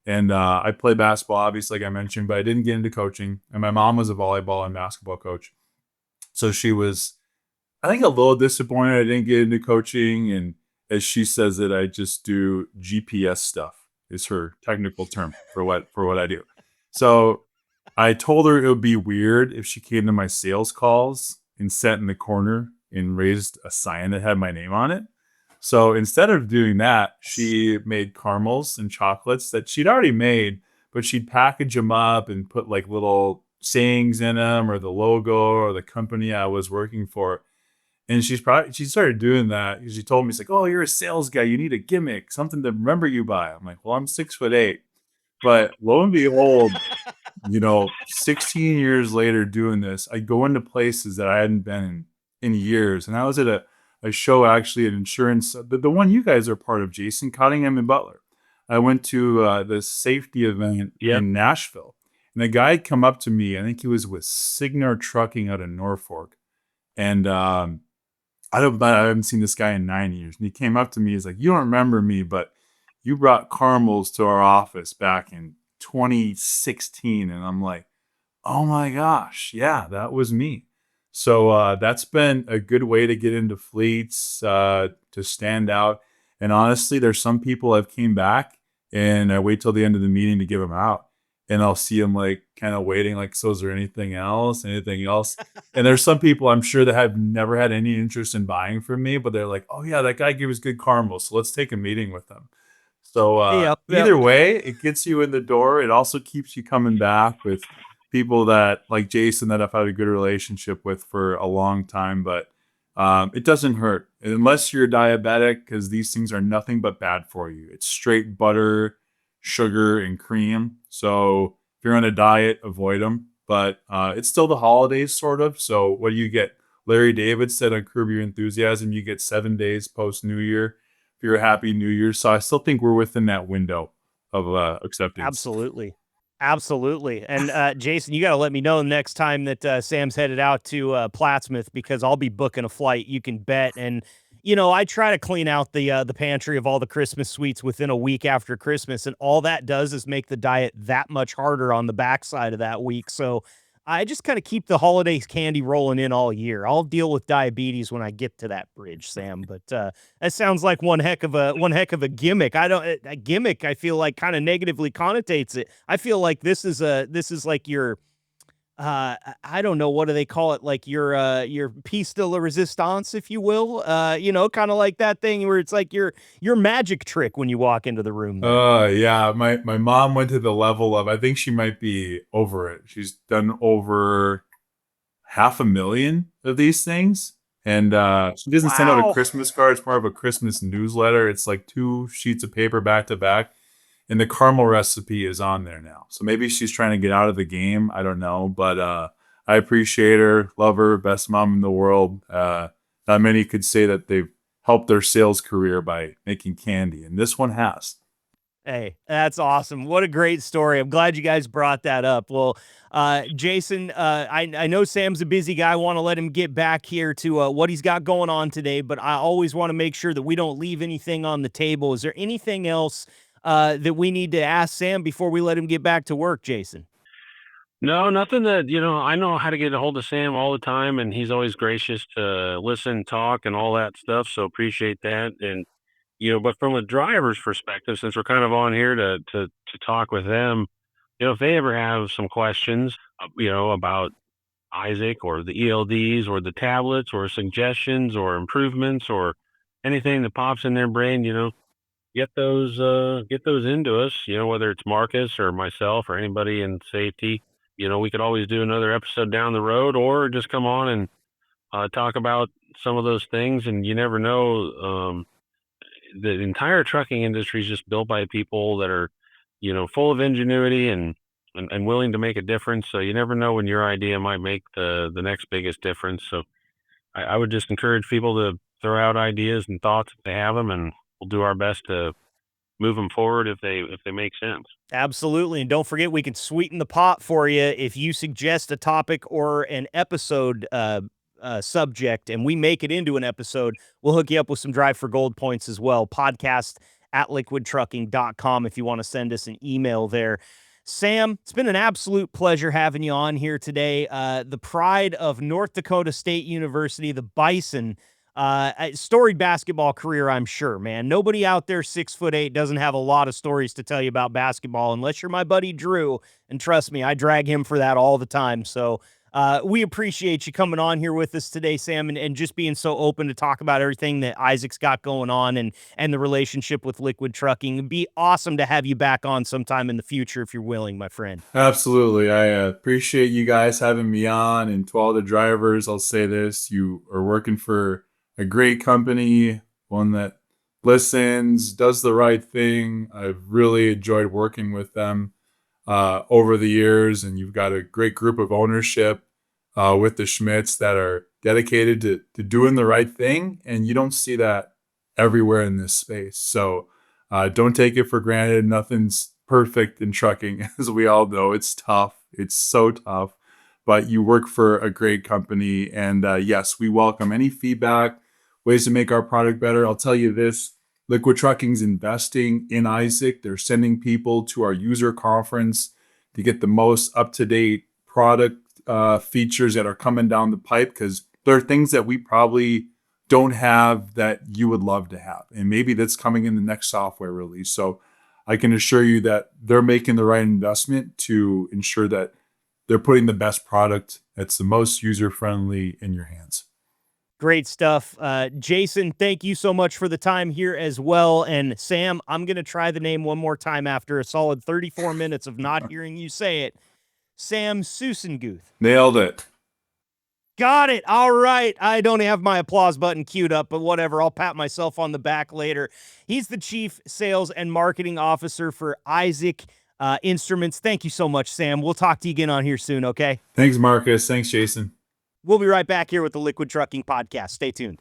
And I play basketball, obviously, like I mentioned, but I didn't get into coaching. And my mom was a volleyball and basketball coach. So she was, I think, a little disappointed I didn't get into coaching. And as she says it, I just do GPS stuff, is her technical term for what I do. So I told her it would be weird if she came to my sales calls and sat in the corner and raised a sign that had my name on it. So instead of doing that, she made caramels and chocolates that she'd already made, but she'd package them up and put like little sayings in them, or the logo or the company I was working for. And she started doing that because she told me, it's like, oh, you're a sales guy. You need a gimmick, something to remember you by. I'm like, well, I'm 6'8", but lo and behold, 16 years later doing this, I go into places that I hadn't been in years. And I was at a show, actually, an insurance, the one you guys are part of, Jason, Cottingham and Butler. I went to the safety event in Nashville, and a guy had come up to me. I think he was with Signar Trucking out of Norfolk. And I haven't seen this guy in 9 years. And he came up to me. He's like, you don't remember me, but you brought caramels to our office back in 2016. And I'm like, oh my gosh, yeah, that was me. So that's been a good way to get into fleets, to stand out. And honestly, there's some people I've came back and I wait till the end of the meeting to give them out. And I'll see them like kind of waiting, like, so is there anything else? And there's some people I'm sure that have never had any interest in buying from me, but they're like, oh yeah, that guy gives good caramels, so let's take a meeting with them. So either way, it gets you in the door. It also keeps you coming back with people that, like Jason, that I've had a good relationship with for a long time. But it doesn't hurt unless you're diabetic, because these things are nothing but bad for you. It's straight butter, sugar, and cream. So if you're on a diet, avoid them. But it's still the holidays, sort of. So what do you get? Larry David said on Curb Your Enthusiasm, you get 7 days post New Year if you're a Happy New Year. So I still think we're within that window of acceptance. Absolutely. And Jason, you got to let me know next time that Sam's headed out to Plattsmouth, because I'll be booking a flight. You can bet. And I try to clean out the pantry of all the Christmas sweets within a week after Christmas, and all that does is make the diet that much harder on the backside of that week. So I just kind of keep the holidays candy rolling in all year. I'll deal with diabetes when I get to that bridge, Sam. But that sounds like one heck of a gimmick. A gimmick, I feel like, kind of negatively connotates it. I feel like this is like your I don't know, what do they call it? Like your piece de la resistance, if you will. Kind of like that thing where it's like your magic trick when you walk into the room there. Yeah. My mom went to the level of, I think she might be over it. She's done over 500,000 of these things. And she doesn't send out a Christmas card. It's more of a Christmas newsletter. It's like 2 sheets of paper back to back. and the caramel recipe is on there now. So maybe she's trying to get out of the game. I don't know, but I appreciate her, love her, best mom in the world. Not many could say that they've helped their sales career by making candy, and this one has. Hey, that's awesome. What a great story. I'm glad you guys brought that up. Well, Jason, I know Sam's a busy guy. I want to let him get back here to what he's got going on today, but I always want to make sure that we don't leave anything on the table. Is there anything else that we need to ask Sam before we let him get back to work, Jason? No, nothing that, I know how to get a hold of Sam all the time, and he's always gracious to listen, talk, and all that stuff. So appreciate that. And, but from a driver's perspective, since we're kind of on here to talk with them, if they ever have some questions, about Isaac or the ELDs or the tablets or suggestions or improvements or anything that pops in their brain, get those into us, whether it's Marcus or myself or anybody in safety. We could always do another episode down the road or just come on and talk about some of those things. And you never know, the entire trucking industry is just built by people that are, full of ingenuity and willing to make a difference. So you never know when your idea might make the next biggest difference. So I would just encourage people to throw out ideas and thoughts if they have them, and we'll do our best to move them forward if they make sense. Absolutely. And don't forget, we can sweeten the pot for you if you suggest a topic or an episode subject and we make it into an episode. We'll hook you up with some Drive for Gold points as well. Podcast@liquidtrucking.com if you want to send us an email there. Sam, it's been an absolute pleasure having you on here today. The pride of North Dakota State University, the Bison. Storied basketball career, I'm sure, man. Nobody out there 6'8" doesn't have a lot of stories to tell you about basketball unless you're my buddy Drew. And trust me, I drag him for that all the time. So we appreciate you coming on here with us today, Sam, and just being so open to talk about everything that Isaac's got going on and the relationship with Liquid Trucking. It'd be awesome to have you back on sometime in the future if you're willing, my friend. Absolutely. I appreciate you guys having me on. And to all the drivers, I'll say this: you are working for a great company, one that listens, does the right thing. I've really enjoyed working with them over the years, and you've got a great group of ownership with the Schmitz that are dedicated to doing the right thing, and you don't see that everywhere in this space. So don't take it for granted. Nothing's perfect in trucking, as we all know. It's tough. It's so tough, but you work for a great company, and yes, we welcome any feedback, ways to make our product better. I'll tell you this: Liquid Trucking's investing in Isaac. They're sending people to our user conference to get the most up-to-date product features that are coming down the pipe, because there are things that we probably don't have that you would love to have. And maybe that's coming in the next software release. So I can assure you that they're making the right investment to ensure that they're putting the best product that's the most user-friendly in your hands. Great stuff. Jason, thank you so much for the time here as well. And Sam, I'm going to try the name one more time after a solid 34 minutes of not hearing you say it. Sam Sussenguth. Nailed it. Got it. All right. I don't have my applause button queued up, but whatever. I'll pat myself on the back later. He's the Chief Sales and Marketing Officer for Isaac Instruments. Thank you so much, Sam. We'll talk to you again on here soon, okay? Thanks, Marcus. Thanks, Jason. We'll be right back here with the Liquid Trucking Podcast. Stay tuned.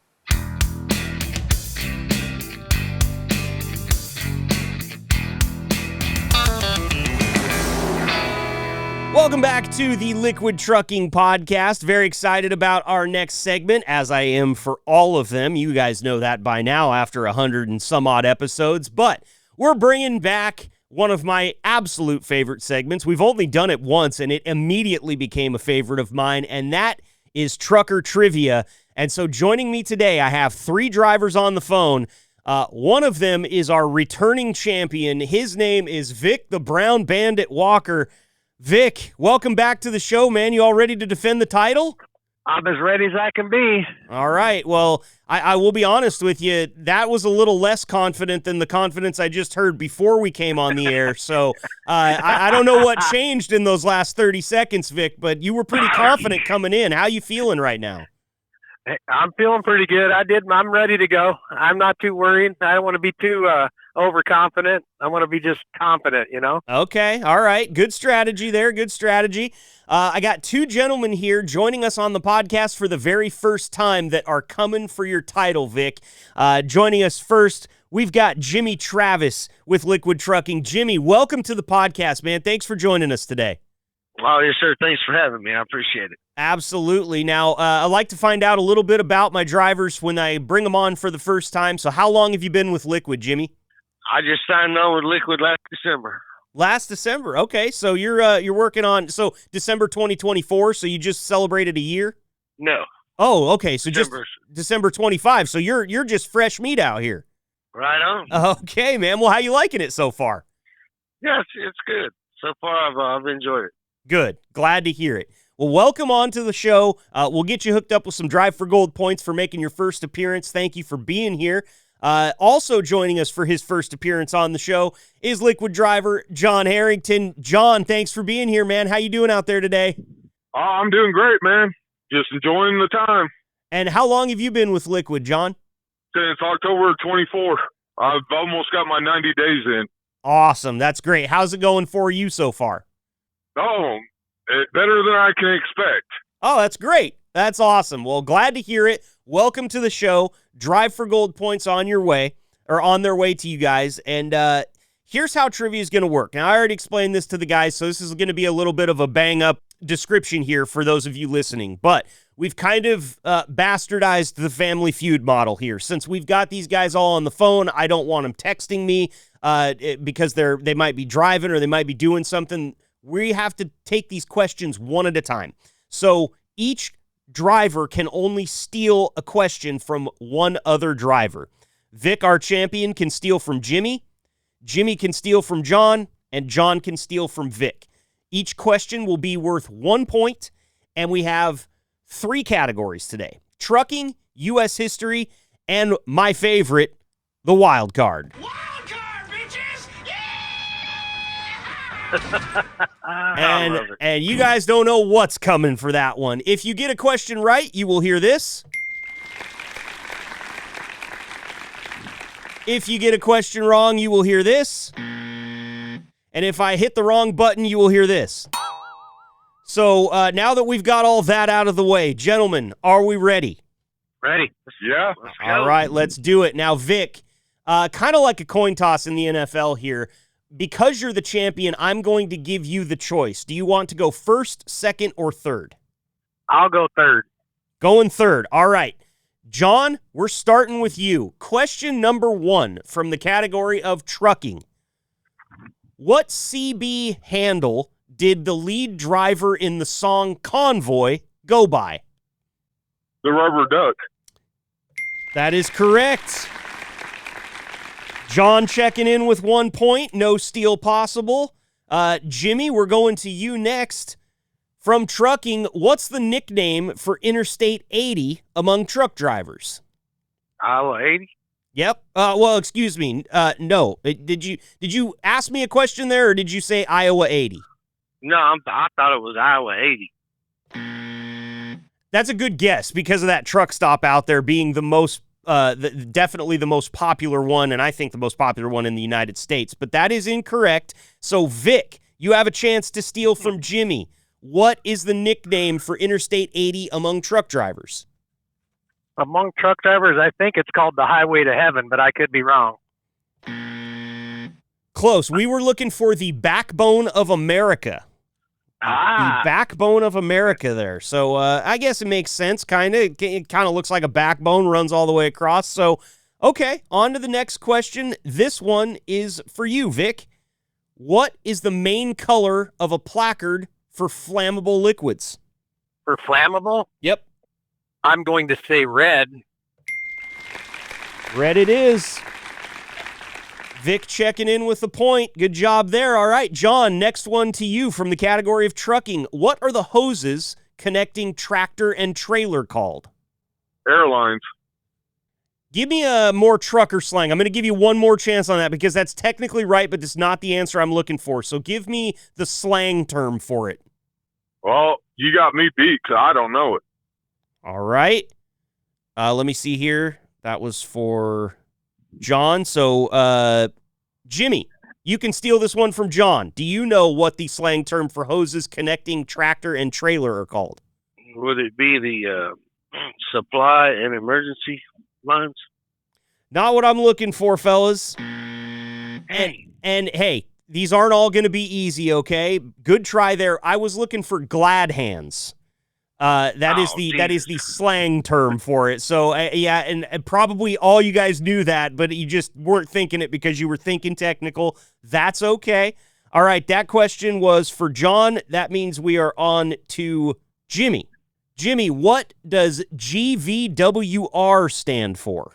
Welcome back to the Liquid Trucking Podcast. Very excited about our next segment, as I am for all of them. You guys know that by now after 100 and some odd episodes, but we're bringing back one of my absolute favorite segments. We've only done it once, and it immediately became a favorite of mine, and that is Trucker Trivia. And so joining me today, I have three drivers on the phone. One of them is our returning champion. His name is Vic, the Brown Bandit Walker. Vic, welcome back to the show, man. You all ready to defend the title? I'm as ready as I can be. All right. Well, I will be honest with you. That was a little less confident than the confidence I just heard before we came on the air. So I don't know what changed in those last 30 seconds, Vic, but you were pretty confident coming in. How you feeling right now? Hey, I'm feeling pretty good. I'm ready to go. I'm not too worried. I don't want to be too overconfident. I want to be just confident, Okay, all right. Good strategy there. Good strategy. I got two gentlemen here joining us on the podcast for the very first time that are coming for your title, Vic. Joining us first, we've got Jimmy Travis with Liquid Trucking. Jimmy, welcome to the podcast, man. Thanks for joining us today. Oh, yes, sir. Thanks for having me. I appreciate it. Absolutely. Now, I like to find out a little bit about my drivers when I bring them on for the first time. So how long have you been with Liquid, Jimmy? I just signed on with Liquid last December. Last December. Okay, so you're working on December 2024, so you just celebrated a year? No. Oh, okay. So December. Just December 25. So you're just fresh meat out here. Right on. Okay, man. Well, how you liking it so far? Yes, it's good. So far, I've enjoyed it. Good. Glad to hear it. Well, welcome on to the show. We'll get you hooked up with some Drive for Gold points for making your first appearance. Thank you for being here. Also joining us for his first appearance on the show is Liquid driver John Harrington. John, thanks for being here, man. How you doing out there today? Oh, I'm doing great, man. Just enjoying the time. And how long have you been with Liquid, John? Since October 24th. I've almost got my 90 days in. Awesome. That's great. How's it going for you so far? Oh, better than I can expect. Oh, that's great. That's awesome. Well, glad to hear it. Welcome to the show. Drive for Gold points on your way, or on their way to you guys. And here's how trivia is going to work. Now, I already explained this to the guys, so this is going to be a little bit of a bang-up description here for those of you listening. But we've kind of bastardized the Family Feud model here. Since we've got these guys all on the phone, I don't want them texting me because they might be driving or they might be doing something. We have to take these questions one at a time. So each driver can only steal a question from one other driver. Vic, our champion, can steal from Jimmy. Jimmy can steal from John, and John can steal from Vic. Each question will be worth 1 point, and we have 3 categories today: trucking, U.S. history, and my favorite, the wild card. Wild card, bitches! And you guys don't know what's coming for that one. If you get a question right, you will hear this. If you get a question wrong, you will hear this. And if I hit the wrong button, you will hear this. So now that we've got all that out of the way, gentlemen, are we ready? Ready? Yeah. Let's go. All right, let's do it. Now, Vic, kind of like a coin toss in the NFL here. Because you're the champion, I'm going to give you the choice. Do you want to go first, second, or third? I'll go third. Going third. All right. John, we're starting with you. Question number 1 from the category of trucking. What CB handle did the lead driver in the song Convoy go by? The rubber duck. That is correct. John checking in with 1 point. No steal possible. Jimmy, we're going to you next. From trucking, what's the nickname for Interstate 80 among truck drivers? Iowa 80. Yep. Well, excuse me. No. Did you ask me a question there, or did you say Iowa 80? No, I thought it was Iowa 80. That's a good guess because of that truck stop out there being the most, definitely the most popular one, and I think the most popular one in the United States. But that is incorrect. So, Vic, you have a chance to steal from Jimmy. What is the nickname for Interstate 80 among truck drivers? Among truck drivers, I think it's called the Highway to Heaven, but I could be wrong. Close. We were looking for the backbone of America. The backbone of America there. So I guess it makes sense, kind of. It kind of looks like a backbone, runs all the way across. So, okay, on to the next question. This one is for you, Vic. What is the main color of a placard for flammable liquids? For flammable? Yep. I'm going to say red. Red it is. Vic checking in with the point. Good job there. All right, John, next one to you from the category of trucking. What are the hoses connecting tractor and trailer called? Airlines. Give me a more trucker slang. I'm going to give you one more chance on that because that's technically right, but it's not the answer I'm looking for. So give me the slang term for it. Well, you got me beat because I don't know it. All right. Let me see here. That was for John. So, Jimmy, you can steal this one from John. Do you know what the slang term for hoses connecting tractor and trailer are called? Would it be the supply and emergency lines? Not what I'm looking for, fellas. And hey, these aren't all going to be easy, okay? Good try there. I was looking for glad hands. That is the slang term for it. So yeah, and probably all you guys knew that, but you just weren't thinking it because you were thinking technical. That's okay. All right, that question was for John. That means we are on to Jimmy. Jimmy, what does GVWR stand for?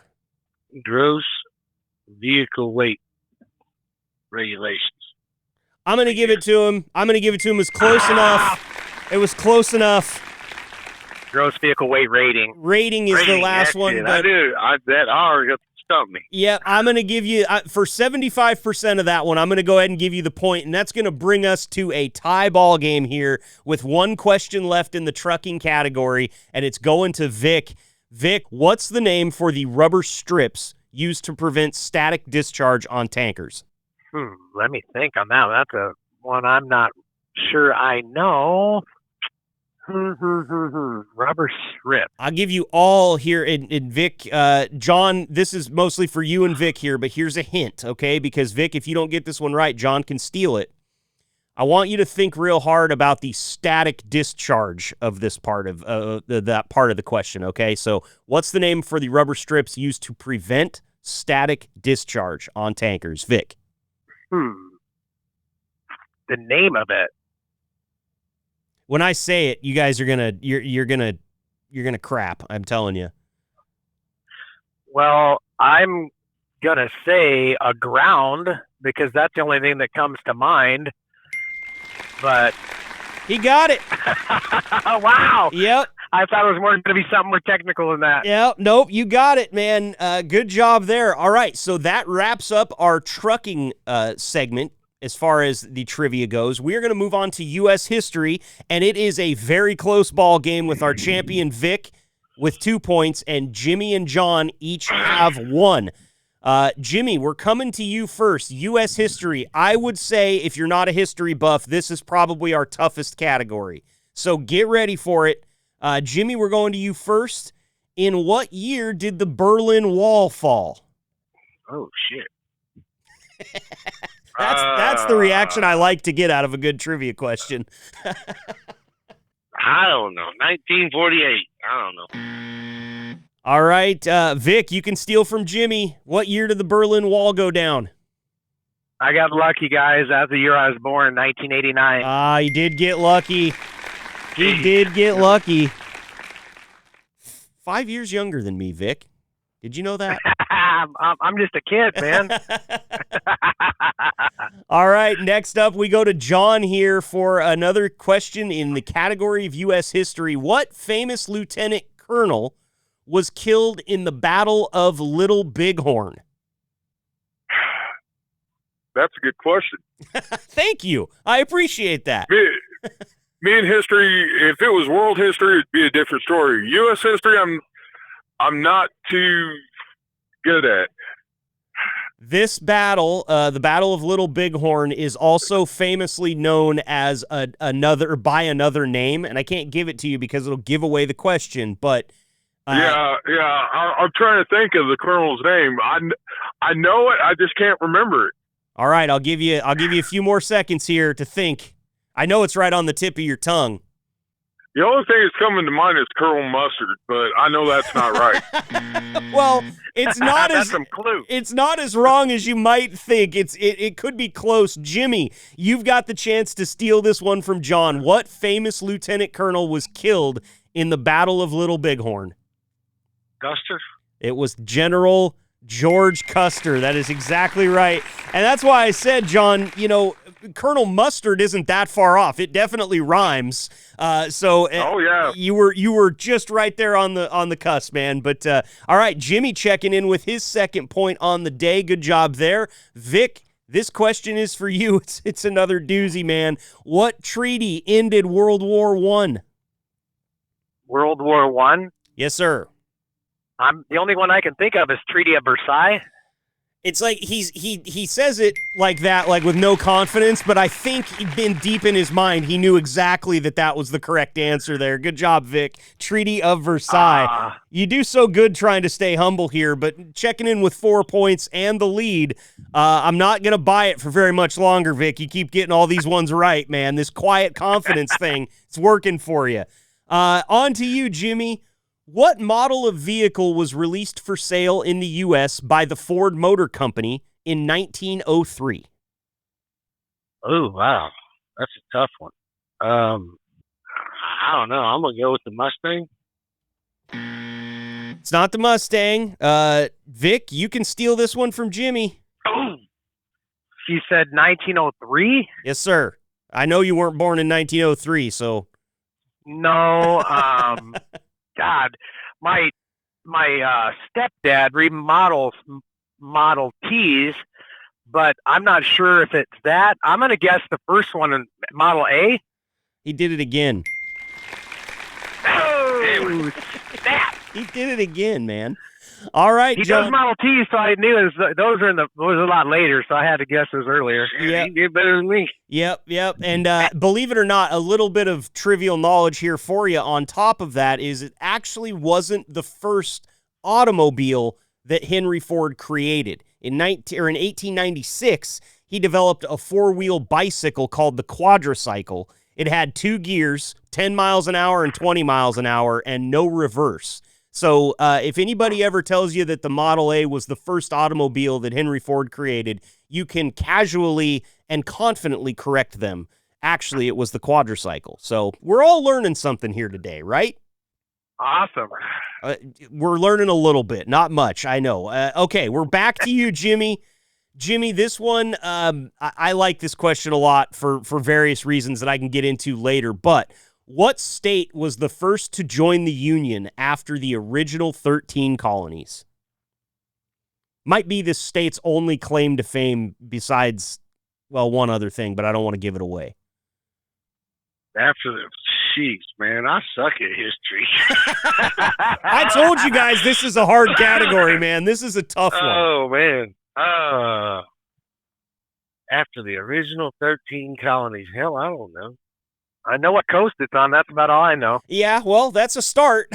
Gross vehicle weight regulations. I'm going to give it to him. It's close enough. It was close enough. Gross vehicle weight rating. Rating is the last one. But I do. That R got stumped me. Yeah, I'm going to give you, for 75% of that one, I'm going to go ahead and give you the point, and that's going to bring us to a tie ball game here with one question left in the trucking category, and it's going to Vic. Vic, what's the name for the rubber strips used to prevent static discharge on tankers? Let me think on that. That's a one I'm not sure I know. Rubber strip. I'll give you all here in Vic. John, this is mostly for you and Vic here, but here's a hint, okay? Because Vic, if you don't get this one right, John can steal it. I want you to think real hard about the static discharge of this part of that part of the question, okay? So what's the name for the rubber strips used to prevent static discharge on tankers? Vic. The name of it. When I say it, you guys are you're gonna crap. I'm telling you. Well, I'm gonna say a ground because that's the only thing that comes to mind. But he got it. Wow. Yep. I thought it was more going to be something more technical than that. Yep. Nope. You got it, man. Good job there. All right. So that wraps up our trucking segment as far as the trivia goes. We're going to move on to U.S. history, and it is a very close ball game with our champion Vic with 2 points, and Jimmy and John each have 1. Jimmy, we're coming to you first. U.S. history. I would say if you're not a history buff, this is probably our toughest category. So get ready for it. Jimmy, we're going to you first. In what year did the Berlin Wall fall? Oh, shit. That's the reaction I like to get out of a good trivia question. I don't know. 1948. I don't know. All right, Vic, you can steal from Jimmy. What year did the Berlin Wall go down? I got lucky, guys. That's the year I was born, 1989. You did get lucky. You did get lucky. 5 years younger than me, Vic. Did you know that? I'm just a kid, man. All right, next up, we go to John here for another question in the category of U.S. history. What famous lieutenant colonel was killed in the Battle of Little Bighorn? That's a good question. Thank you. I appreciate that. Me in history, if it was world history, it'd be a different story. U.S. history, I'm not too good at. This battle, the Battle of Little Bighorn, is also famously known as another name, and I can't give it to you because it'll give away the question. But I'm trying to think of the colonel's name. I know it, I just can't remember it. All right, I'll give you a few more seconds here to think. I know it's right on the tip of your tongue. The only thing that's coming to mind is Colonel Mustard, but I know that's not right. Well, it's not That's some clue. It's not as wrong as you might think. It could be close. Jimmy, you've got the chance to steal this one from John. What famous lieutenant colonel was killed in the Battle of Little Bighorn? Custer? It was General George Custer. That is exactly right. And that's why I said, John, Colonel Mustard isn't that far off. It definitely rhymes. Oh yeah, you were just right there on the cusp, man. But all right, Jimmy checking in with his second point on the day. Good job there, Vic. This question is for you. It's another doozy, man. What treaty ended World War I? World War I? Yes, sir. The only one I can think of is Treaty of Versailles. It's like he says it like that, like with no confidence, but I think deep in his mind, he knew exactly that was the correct answer there. Good job, Vic. Treaty of Versailles. You do so good trying to stay humble here, but checking in with 4 points and the lead, I'm not going to buy it for very much longer, Vic. You keep getting all these ones right, man. This quiet confidence thing, it's working for you. On to you, Jimmy. What model of vehicle was released for sale in the U.S. by the Ford Motor Company in 1903? Oh, wow. That's a tough one. I don't know. I'm going to go with the Mustang. It's not the Mustang. Vic, you can steal this one from Jimmy. She said 1903? Yes, sir. I know you weren't born in 1903, so. No, God, my stepdad remodels Model Ts, but I'm not sure if it's that. I'm going to guess the first one in Model A. He did it again. Oh, snap. He did it again, man. All right, He John. does Model Ts, so I knew those are a lot later, so I had to guess those earlier. Yeah. You did better than me. Yep. And believe it or not, a little bit of trivial knowledge here for you on top of that is it actually wasn't the first automobile that Henry Ford created. In 1896, he developed a four-wheel bicycle called the quadricycle. It had 2 gears, 10 miles an hour and 20 miles an hour, and no reverse. So if anybody ever tells you that the Model A was the first automobile that Henry Ford created, you can casually and confidently correct them. Actually, it was the quadricycle. So we're all learning something here today, right? Awesome. We're learning a little bit, not much, I know. Okay, we're back to you, Jimmy. Jimmy, this one, I like this question a lot for various reasons that I can get into later, but what state was the first to join the Union after the original 13 colonies? Might be this state's only claim to fame besides, well, one other thing, but I don't want to give it away. After the jeez, man, I suck at history. I told you guys this is a hard category, man. This is a tough one. Oh, man. After the original 13 colonies. Hell, I don't know. I know what coast it's on. That's about all I know. Yeah, well, that's a start.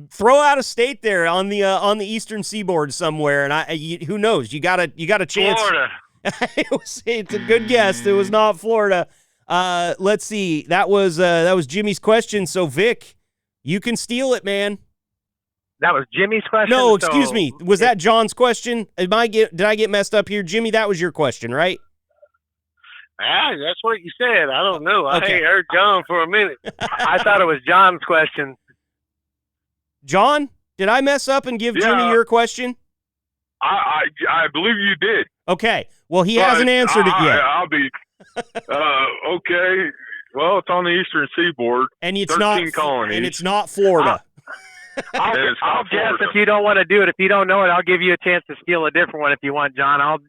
Throw out a state there on the eastern seaboard somewhere, and who knows? You got a chance. Florida. It's a good guess. It was not Florida. Let's see. That was Jimmy's question. So Vic, you can steal it, man. That was Jimmy's question? No, excuse me. Was that John's question? Did I get messed up here? Jimmy, that was your question, right? That's what you said. I don't know. Okay. I ain't heard John for a minute. I thought it was John's question. John, did I mess up and give Jimmy your question? I believe you did. Okay. Well, he hasn't answered it yet. I'll be okay. Well, it's on the eastern seaboard. And it's 13 not colonies. And it's not Florida. I'll guess if you don't want to do it. If you don't know it, I'll give you a chance to steal a different one if you want, John.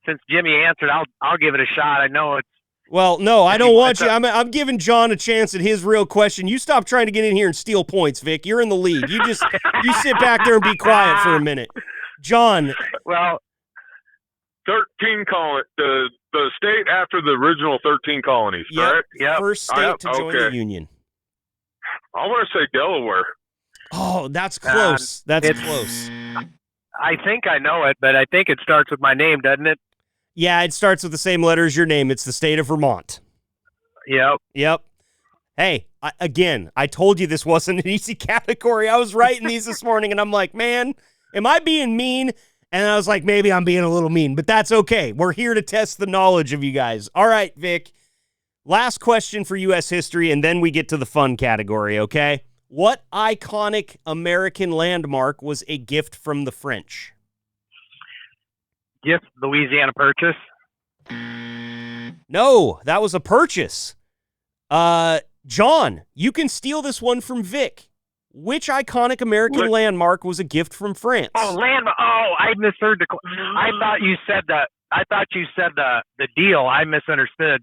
Since Jimmy answered, I'll give it a shot. I know it's. Well, no, I don't want you. I'm giving John a chance at his real question. You stop trying to get in here and steal points, Vic. You're in the lead. You sit back there and be quiet for a minute. John. Well, 13 colonies. The state after the original 13 colonies, correct? Yep. First state to join the Union. I want to say Delaware. Oh, that's close. That's close. I think I know it, but I think it starts with my name, doesn't it? Yeah, it starts with the same letter as your name. It's the state of Vermont. Yep. Hey, I told you this wasn't an easy category. I was writing these this morning, and I'm like, man, am I being mean? And I was like, maybe I'm being a little mean, but that's okay. We're here to test the knowledge of you guys. All right, Vic. Last question for U.S. history, and then we get to the fun category, okay? What iconic American landmark was a gift from the French? Gift, Louisiana Purchase. No, that was a purchase. John, you can steal this one from Vic. Which iconic American landmark was a gift from France? Oh, landmark. Oh, I misheard I thought you said the deal. I misunderstood.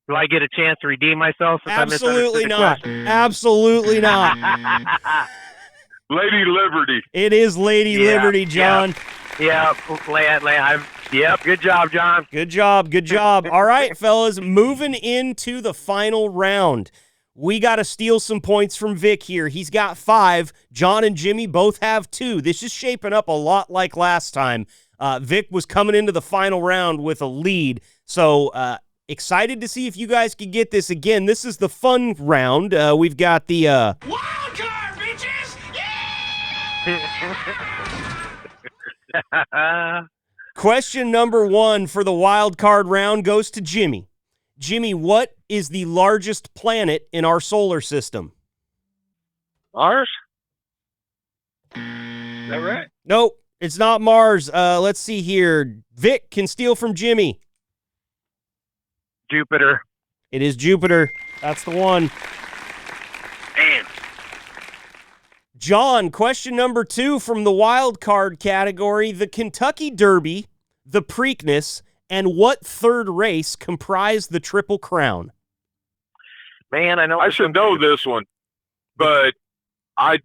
Do I get a chance to redeem myself? Absolutely not. Absolutely not. Lady Liberty. It is Lady Liberty, John. Yep. Yep. Good job, John. Good job. Good job. All right, fellas, moving into the final round. We got to steal some points from Vic here. He's got 5. John and Jimmy both have 2. This is shaping up a lot like last time. Vic was coming into the final round with a lead. So excited to see if you guys can get this again. This is the fun round. We've got the... Wild card, bitches! Yeah! Question number 1 for the wild card round goes to Jimmy. Jimmy, what is the largest planet in our solar system? Mars? Is that right? Nope, it's not Mars. Let's see here. Vic can steal from Jimmy. Jupiter. It is Jupiter. That's the one. Man. John, question number 2 from the wild card category. The Kentucky Derby, the Preakness, and what third race comprise the Triple Crown? Man, I know. I should know this one, but I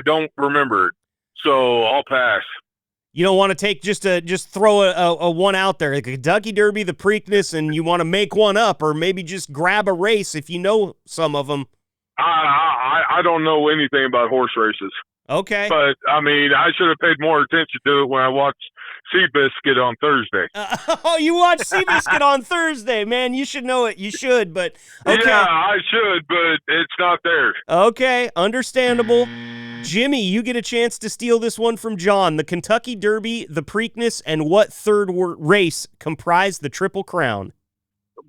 don't remember it, so I'll pass. You don't want to take just throw a one out there, the Kentucky Derby, the Preakness, and you want to make one up, or maybe just grab a race if you know some of them. I don't know anything about horse races. Okay. But, I mean, I should have paid more attention to it when I watched Seabiscuit on Thursday. Oh, you watch Seabiscuit on Thursday, man. You should know it. You should, but okay. Yeah, I should, but it's not there. Okay, understandable. Jimmy, you get a chance to steal this one from John. The Kentucky Derby, the Preakness, and what third race comprise the Triple Crown?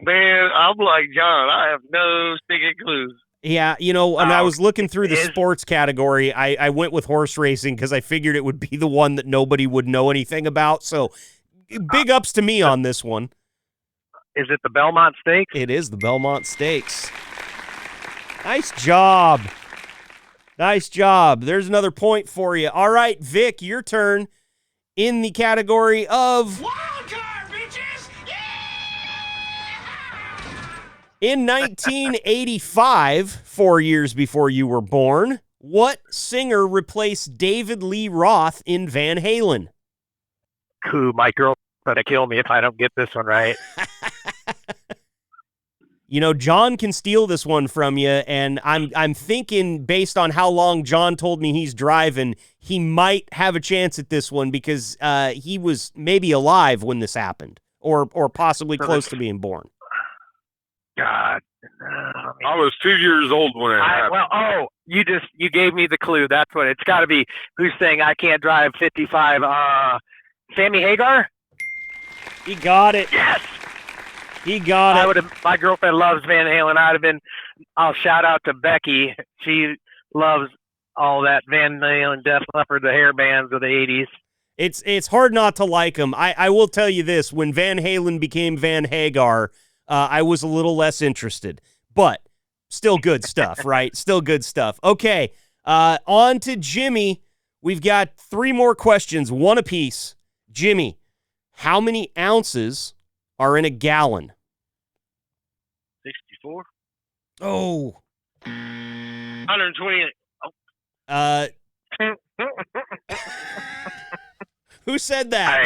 Man, I'm like John. I have no stinking clues. Yeah, you know, when I was looking through the sports category, I went with horse racing because I figured it would be the one that nobody would know anything about. So big ups to me on this one. Is it the Belmont Stakes? It is the Belmont Stakes. Nice job. Nice job. There's another point for you. All right, Vic, your turn in the category of... Wild card, bitches! Yeah! In 1985, 4 years before you were born, what singer replaced David Lee Roth in Van Halen? Cool, my girl's gonna kill me if I don't get this one right. You know, John can steal this one from you, and I'm thinking based on how long John told me he's driving, he might have a chance at this one because he was maybe alive when this happened, or possibly close to being born. God. I was 2 years old when it happened. You gave me the clue. That's what it's got to be. Who's saying I can't drive 55? Sammy Hagar? He got it. Yes. He got it. My girlfriend loves Van Halen. I'll shout out to Becky. She loves all that Van Halen, Def Leppard, the hair bands of the 80s. It's hard not to like him. I will tell you this: when Van Halen became Van Hagar, I was a little less interested, but still good stuff, right? Still good stuff. Okay, on to Jimmy. We've got 3 more questions, one apiece. Jimmy, how many ounces are in a gallon? 64? Oh. 128. Who said that?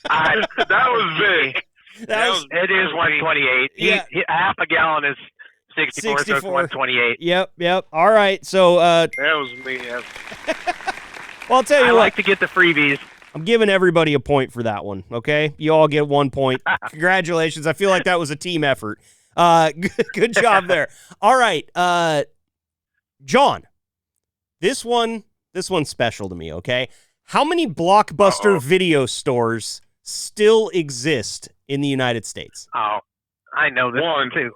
That was big. It is 128. Yeah. Half a gallon is 64, so it's 128. Yep. All right, so... that was me. Well, I'll tell you I what. like to get the freebies. I'm giving everybody a point for that one, okay? You all get 1 point. Congratulations. I feel like that was a team effort. Good job there. All right, John, this one's special to me, okay? How many Blockbuster video stores still exist in the United States? Oh, I know this one too.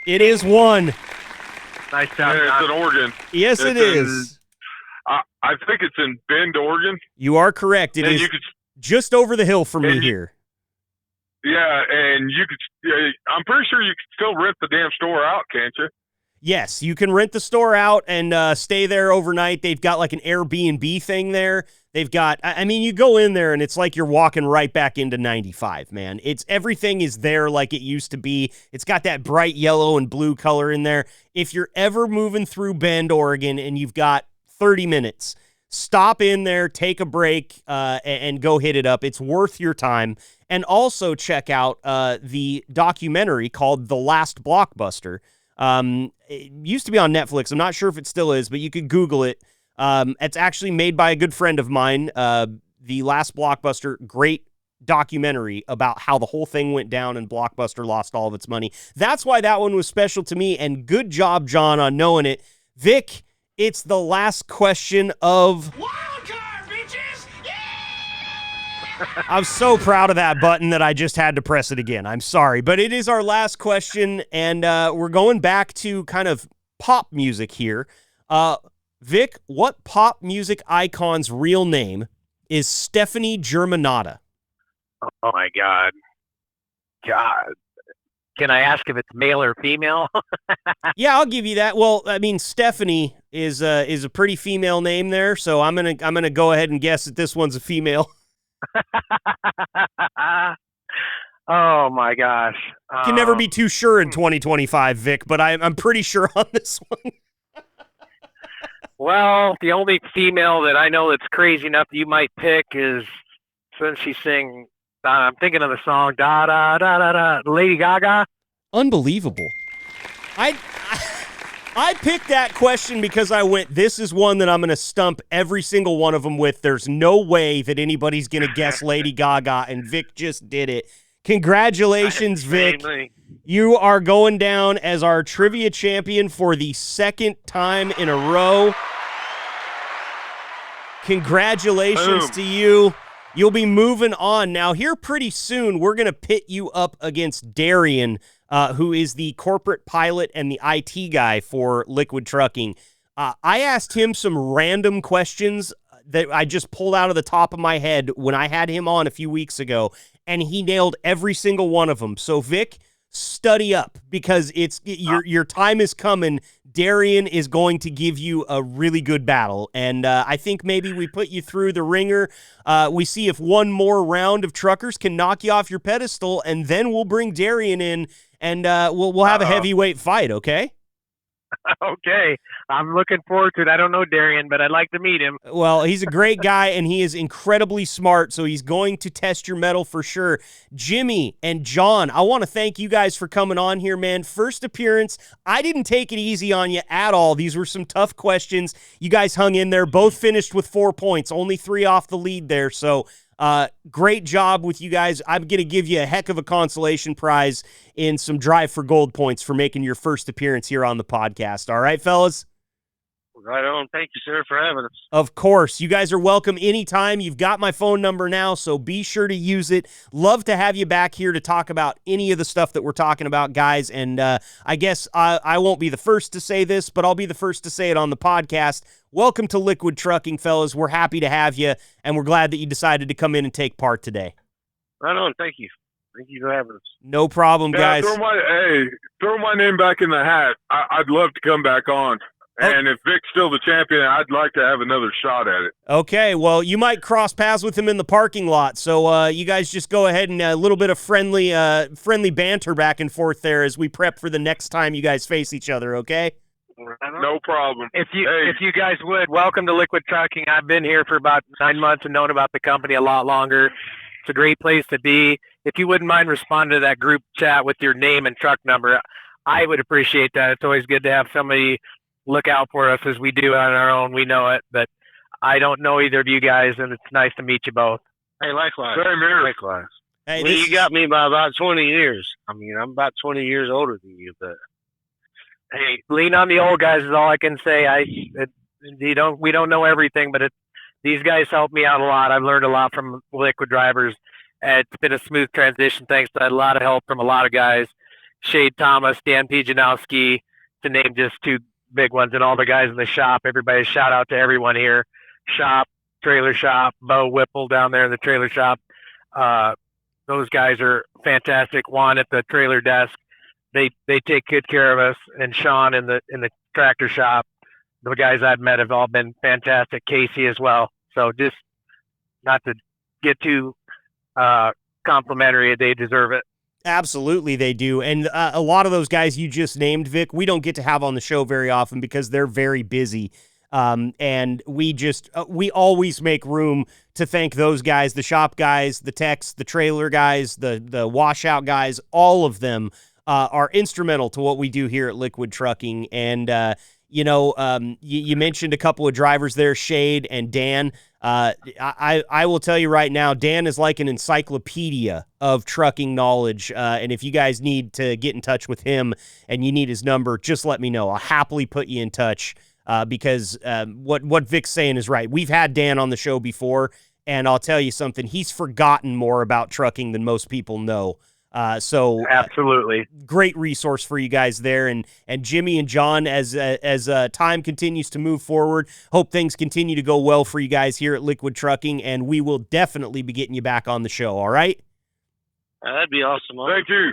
It is 1. Nice job. Yeah, it's in Oregon. Yes, it is. I think it's in Bend, Oregon. You are correct. It is just over the hill from me here. Yeah, and I'm pretty sure you can still rent the damn store out, can't you? Yes, you can rent the store out and stay there overnight. They've got like an Airbnb thing there. They've got, I mean, you go in there and it's like you're walking right back into 95, man. Everything is there like it used to be. It's got that bright yellow and blue color in there. If you're ever moving through Bend, Oregon, and you've got 30 minutes. Stop in there, take a break, and go hit it up. It's worth your time. And also check out the documentary called The Last Blockbuster. It used to be on Netflix. I'm not sure if it still is, but you could Google it. It's actually made by a good friend of mine. The Last Blockbuster, great documentary about how the whole thing went down and Blockbuster lost all of its money. That's why that one was special to me, and good job, John, on knowing it. Vic, it's the last question of... Wild card, bitches! Yeah! I'm so proud of that button that I just had to press it again. I'm sorry, but it is our last question, and we're going back to kind of pop music here. Vic, what pop music icon's real name is Stephanie Germanotta? Oh my God. Can I ask if it's male or female? Yeah, I'll give you that. Well, I mean, Stephanie is a pretty female name there, so I'm gonna go ahead and guess that this one's a female. Oh my gosh. Can never be too sure in 2025, Vic, but I'm pretty sure on this one. Well, the only female that I know that's crazy enough that you might pick is since she sing. I'm thinking of the song "Da Da Da Da Da," Lady Gaga. Unbelievable. I picked that question because I went, this is one that I'm going to stump every single one of them with. There's no way that anybody's going to guess Lady Gaga, and Vic just did it. Congratulations, Vic. You are going down as our trivia champion for the second time in a row. Congratulations to you. You'll be moving on. Now, here pretty soon, we're going to pit you up against Darian, who is the corporate pilot and the IT guy for Liquid Trucking. I asked him some random questions that I just pulled out of the top of my head when I had him on a few weeks ago, and he nailed every single one of them. So, Vic, study up because your time is coming. Darian is going to give you a really good battle, and I think maybe we put you through the ringer. We see if one more round of truckers can knock you off your pedestal, and then we'll bring Darian in, and we'll have a heavyweight fight, okay? Okay. I'm looking forward to it. I don't know Darian, but I'd like to meet him. Well, he's a great guy, and he is incredibly smart, so he's going to test your mettle for sure. Jimmy and John, I want to thank you guys for coming on here, man. First appearance. I didn't take it easy on you at all. These were some tough questions. You guys hung in there. Both finished with 4 points, only 3 off the lead there, so great job with you guys. I'm going to give you a heck of a consolation prize in some Drive for Gold points for making your first appearance here on the podcast. All right, fellas? Right on. Thank you, sir, for having us. Of course. You guys are welcome anytime. You've got my phone number now, so be sure to use it. Love to have you back here to talk about any of the stuff that we're talking about, guys. And I guess I won't be the first to say this, but I'll be the first to say it on the podcast. Welcome to Liquid Trucking, fellas. We're happy to have you, and we're glad that you decided to come in and take part today. Right on. Thank you. Thank you for having us. No problem, guys. Throw my name back in the hat. I'd love to come back on. And if Vic's still the champion, I'd like to have another shot at it. Okay, well, you might cross paths with him in the parking lot, so you guys just go ahead and a little bit of friendly banter back and forth there as we prep for the next time you guys face each other, okay? No problem. If you guys would, welcome to Liquid Trucking. I've been here for about 9 months and known about the company a lot longer. It's a great place to be. If you wouldn't mind responding to that group chat with your name and truck number, I would appreciate that. It's always good to have somebody look out for us as we do on our own. We know it, but I don't know either of you guys, and it's nice to meet you both. Hey, likewise. Same here. Likewise. Hey, Well, you got me by about 20 years. I mean, I'm about 20 years older than you, but Hey, lean on the old guys is all I can say. We don't know everything, but these guys helped me out a lot. I've learned a lot from Liquid drivers. It's been a smooth transition thanks to a lot of help from a lot of guys. Shade Thomas, Dan Pijanowski, to name just two big ones, and all the guys in the shop. Everybody, shout out to everyone here. Shop, trailer shop, Bo Whipple down there in the trailer shop. Those guys are fantastic. Juan at the trailer desk. They take good care of us, and Sean in the tractor shop. The guys I've met have all been fantastic. Casey as well. So just not to get too complimentary, they deserve it. Absolutely, they do. And a lot of those guys you just named, Vic, we don't get to have on the show very often because they're very busy. And we always make room to thank those guys, the shop guys, the techs, the trailer guys, the washout guys. All of them are instrumental to what we do here at Liquid Trucking. And, you mentioned a couple of drivers there, Shade and Dan. I will tell you right now, Dan is like an encyclopedia of trucking knowledge. And if you guys need to get in touch with him and you need his number, just let me know. I'll happily put you in touch because what Vic's saying is right. We've had Dan on the show before, and I'll tell you something. He's forgotten more about trucking than most people know. Absolutely great resource for you guys there, and Jimmy and John as time continues to move forward. Hope things continue to go well for you guys here at Liquid Trucking, and we will definitely be getting you back on the show. All right, that'd be awesome. Thank you.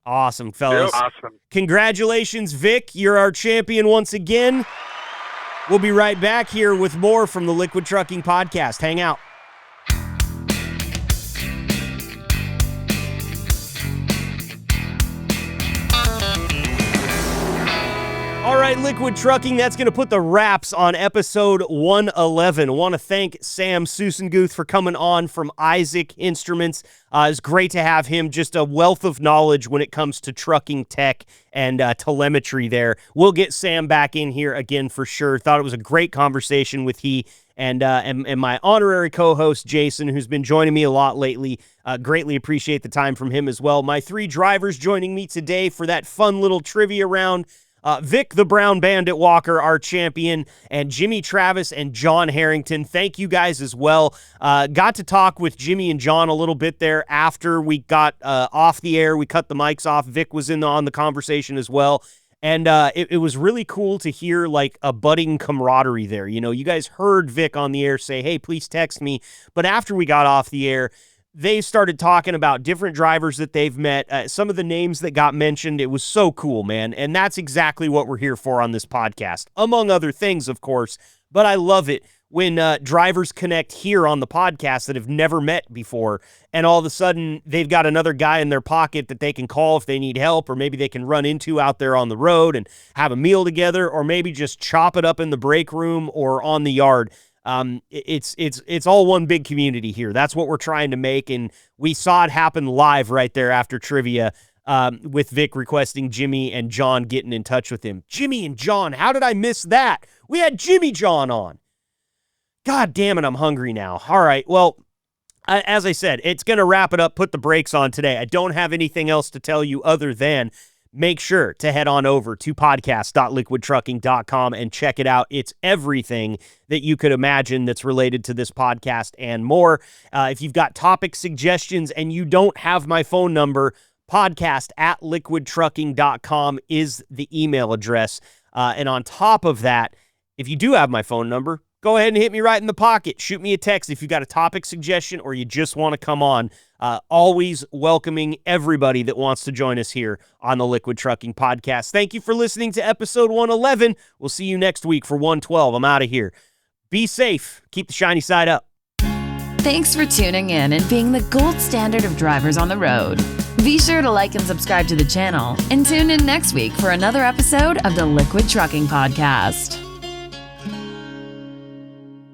Awesome, fellas. Yep. Awesome. Congratulations, Vic. You're our champion once again. We'll be right back here with more from the Liquid Trucking Podcast. Hang out. All right, Liquid Trucking, that's going to put the wraps on episode 111. I want to thank Sam Sussenguth for coming on from Isaac Instruments. It's great to have him, just a wealth of knowledge when it comes to trucking tech and telemetry there. We'll get Sam back in here again for sure. Thought it was a great conversation with he and my honorary co-host, Jason, who's been joining me a lot lately. Greatly appreciate the time from him as well. My three drivers joining me today for that fun little trivia round. Vic, the Brown Bandit Walker, our champion, and Jimmy Travis and John Harrington. Thank you guys as well. Got to talk with Jimmy and John a little bit there after we got off the air. We cut the mics off. Vic was on the conversation as well. And it was really cool to hear like a budding camaraderie there. You know, you guys heard Vic on the air say, hey, please text me. But after we got off the air, they started talking about different drivers that they've met, some of the names that got mentioned. It was so cool, man. And that's exactly what we're here for on this podcast, among other things, of course. But I love it when drivers connect here on the podcast that have never met before, and all of a sudden they've got another guy in their pocket that they can call if they need help, or maybe they can run into out there on the road and have a meal together, or maybe just chop it up in the break room or on the yard. It's all one big community here. That's what we're trying to make, and we saw it happen live right there after trivia with Vic requesting Jimmy and John getting in touch with him. Jimmy and John, how did I miss that? We had Jimmy John on. God damn it, I'm hungry now. All right, well, as I said, it's going to wrap it up, put the brakes on today. I don't have anything else to tell you other than make sure to head on over to podcast.liquidtrucking.com and check it out. It's everything that you could imagine that's related to this podcast and more. If you've got topic suggestions and you don't have my phone number, podcast@liquidtrucking.com is the email address. And on top of that, if you do have my phone number, go ahead and hit me right in the pocket. Shoot me a text if you've got a topic suggestion or you just want to come on. Always welcoming everybody that wants to join us here on the Liquid Trucking Podcast. Thank you for listening to episode 111. We'll see you next week for 112. I'm out of here. Be safe. Keep the shiny side up. Thanks for tuning in and being the gold standard of drivers on the road. Be sure to like and subscribe to the channel and tune in next week for another episode of the Liquid Trucking Podcast.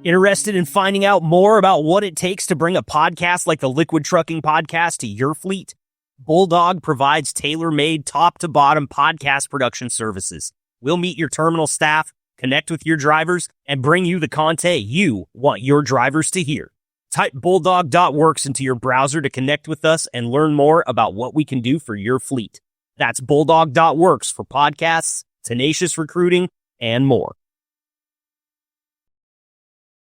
Interested in finding out more about what it takes to bring a podcast like the Liquid Trucking Podcast to your fleet? Bulldog provides tailor-made top-to-bottom podcast production services. We'll meet your terminal staff, connect with your drivers, and bring you the content you want your drivers to hear. Type bulldog.works into your browser to connect with us and learn more about what we can do for your fleet. That's bulldog.works for podcasts, tenacious recruiting, and more.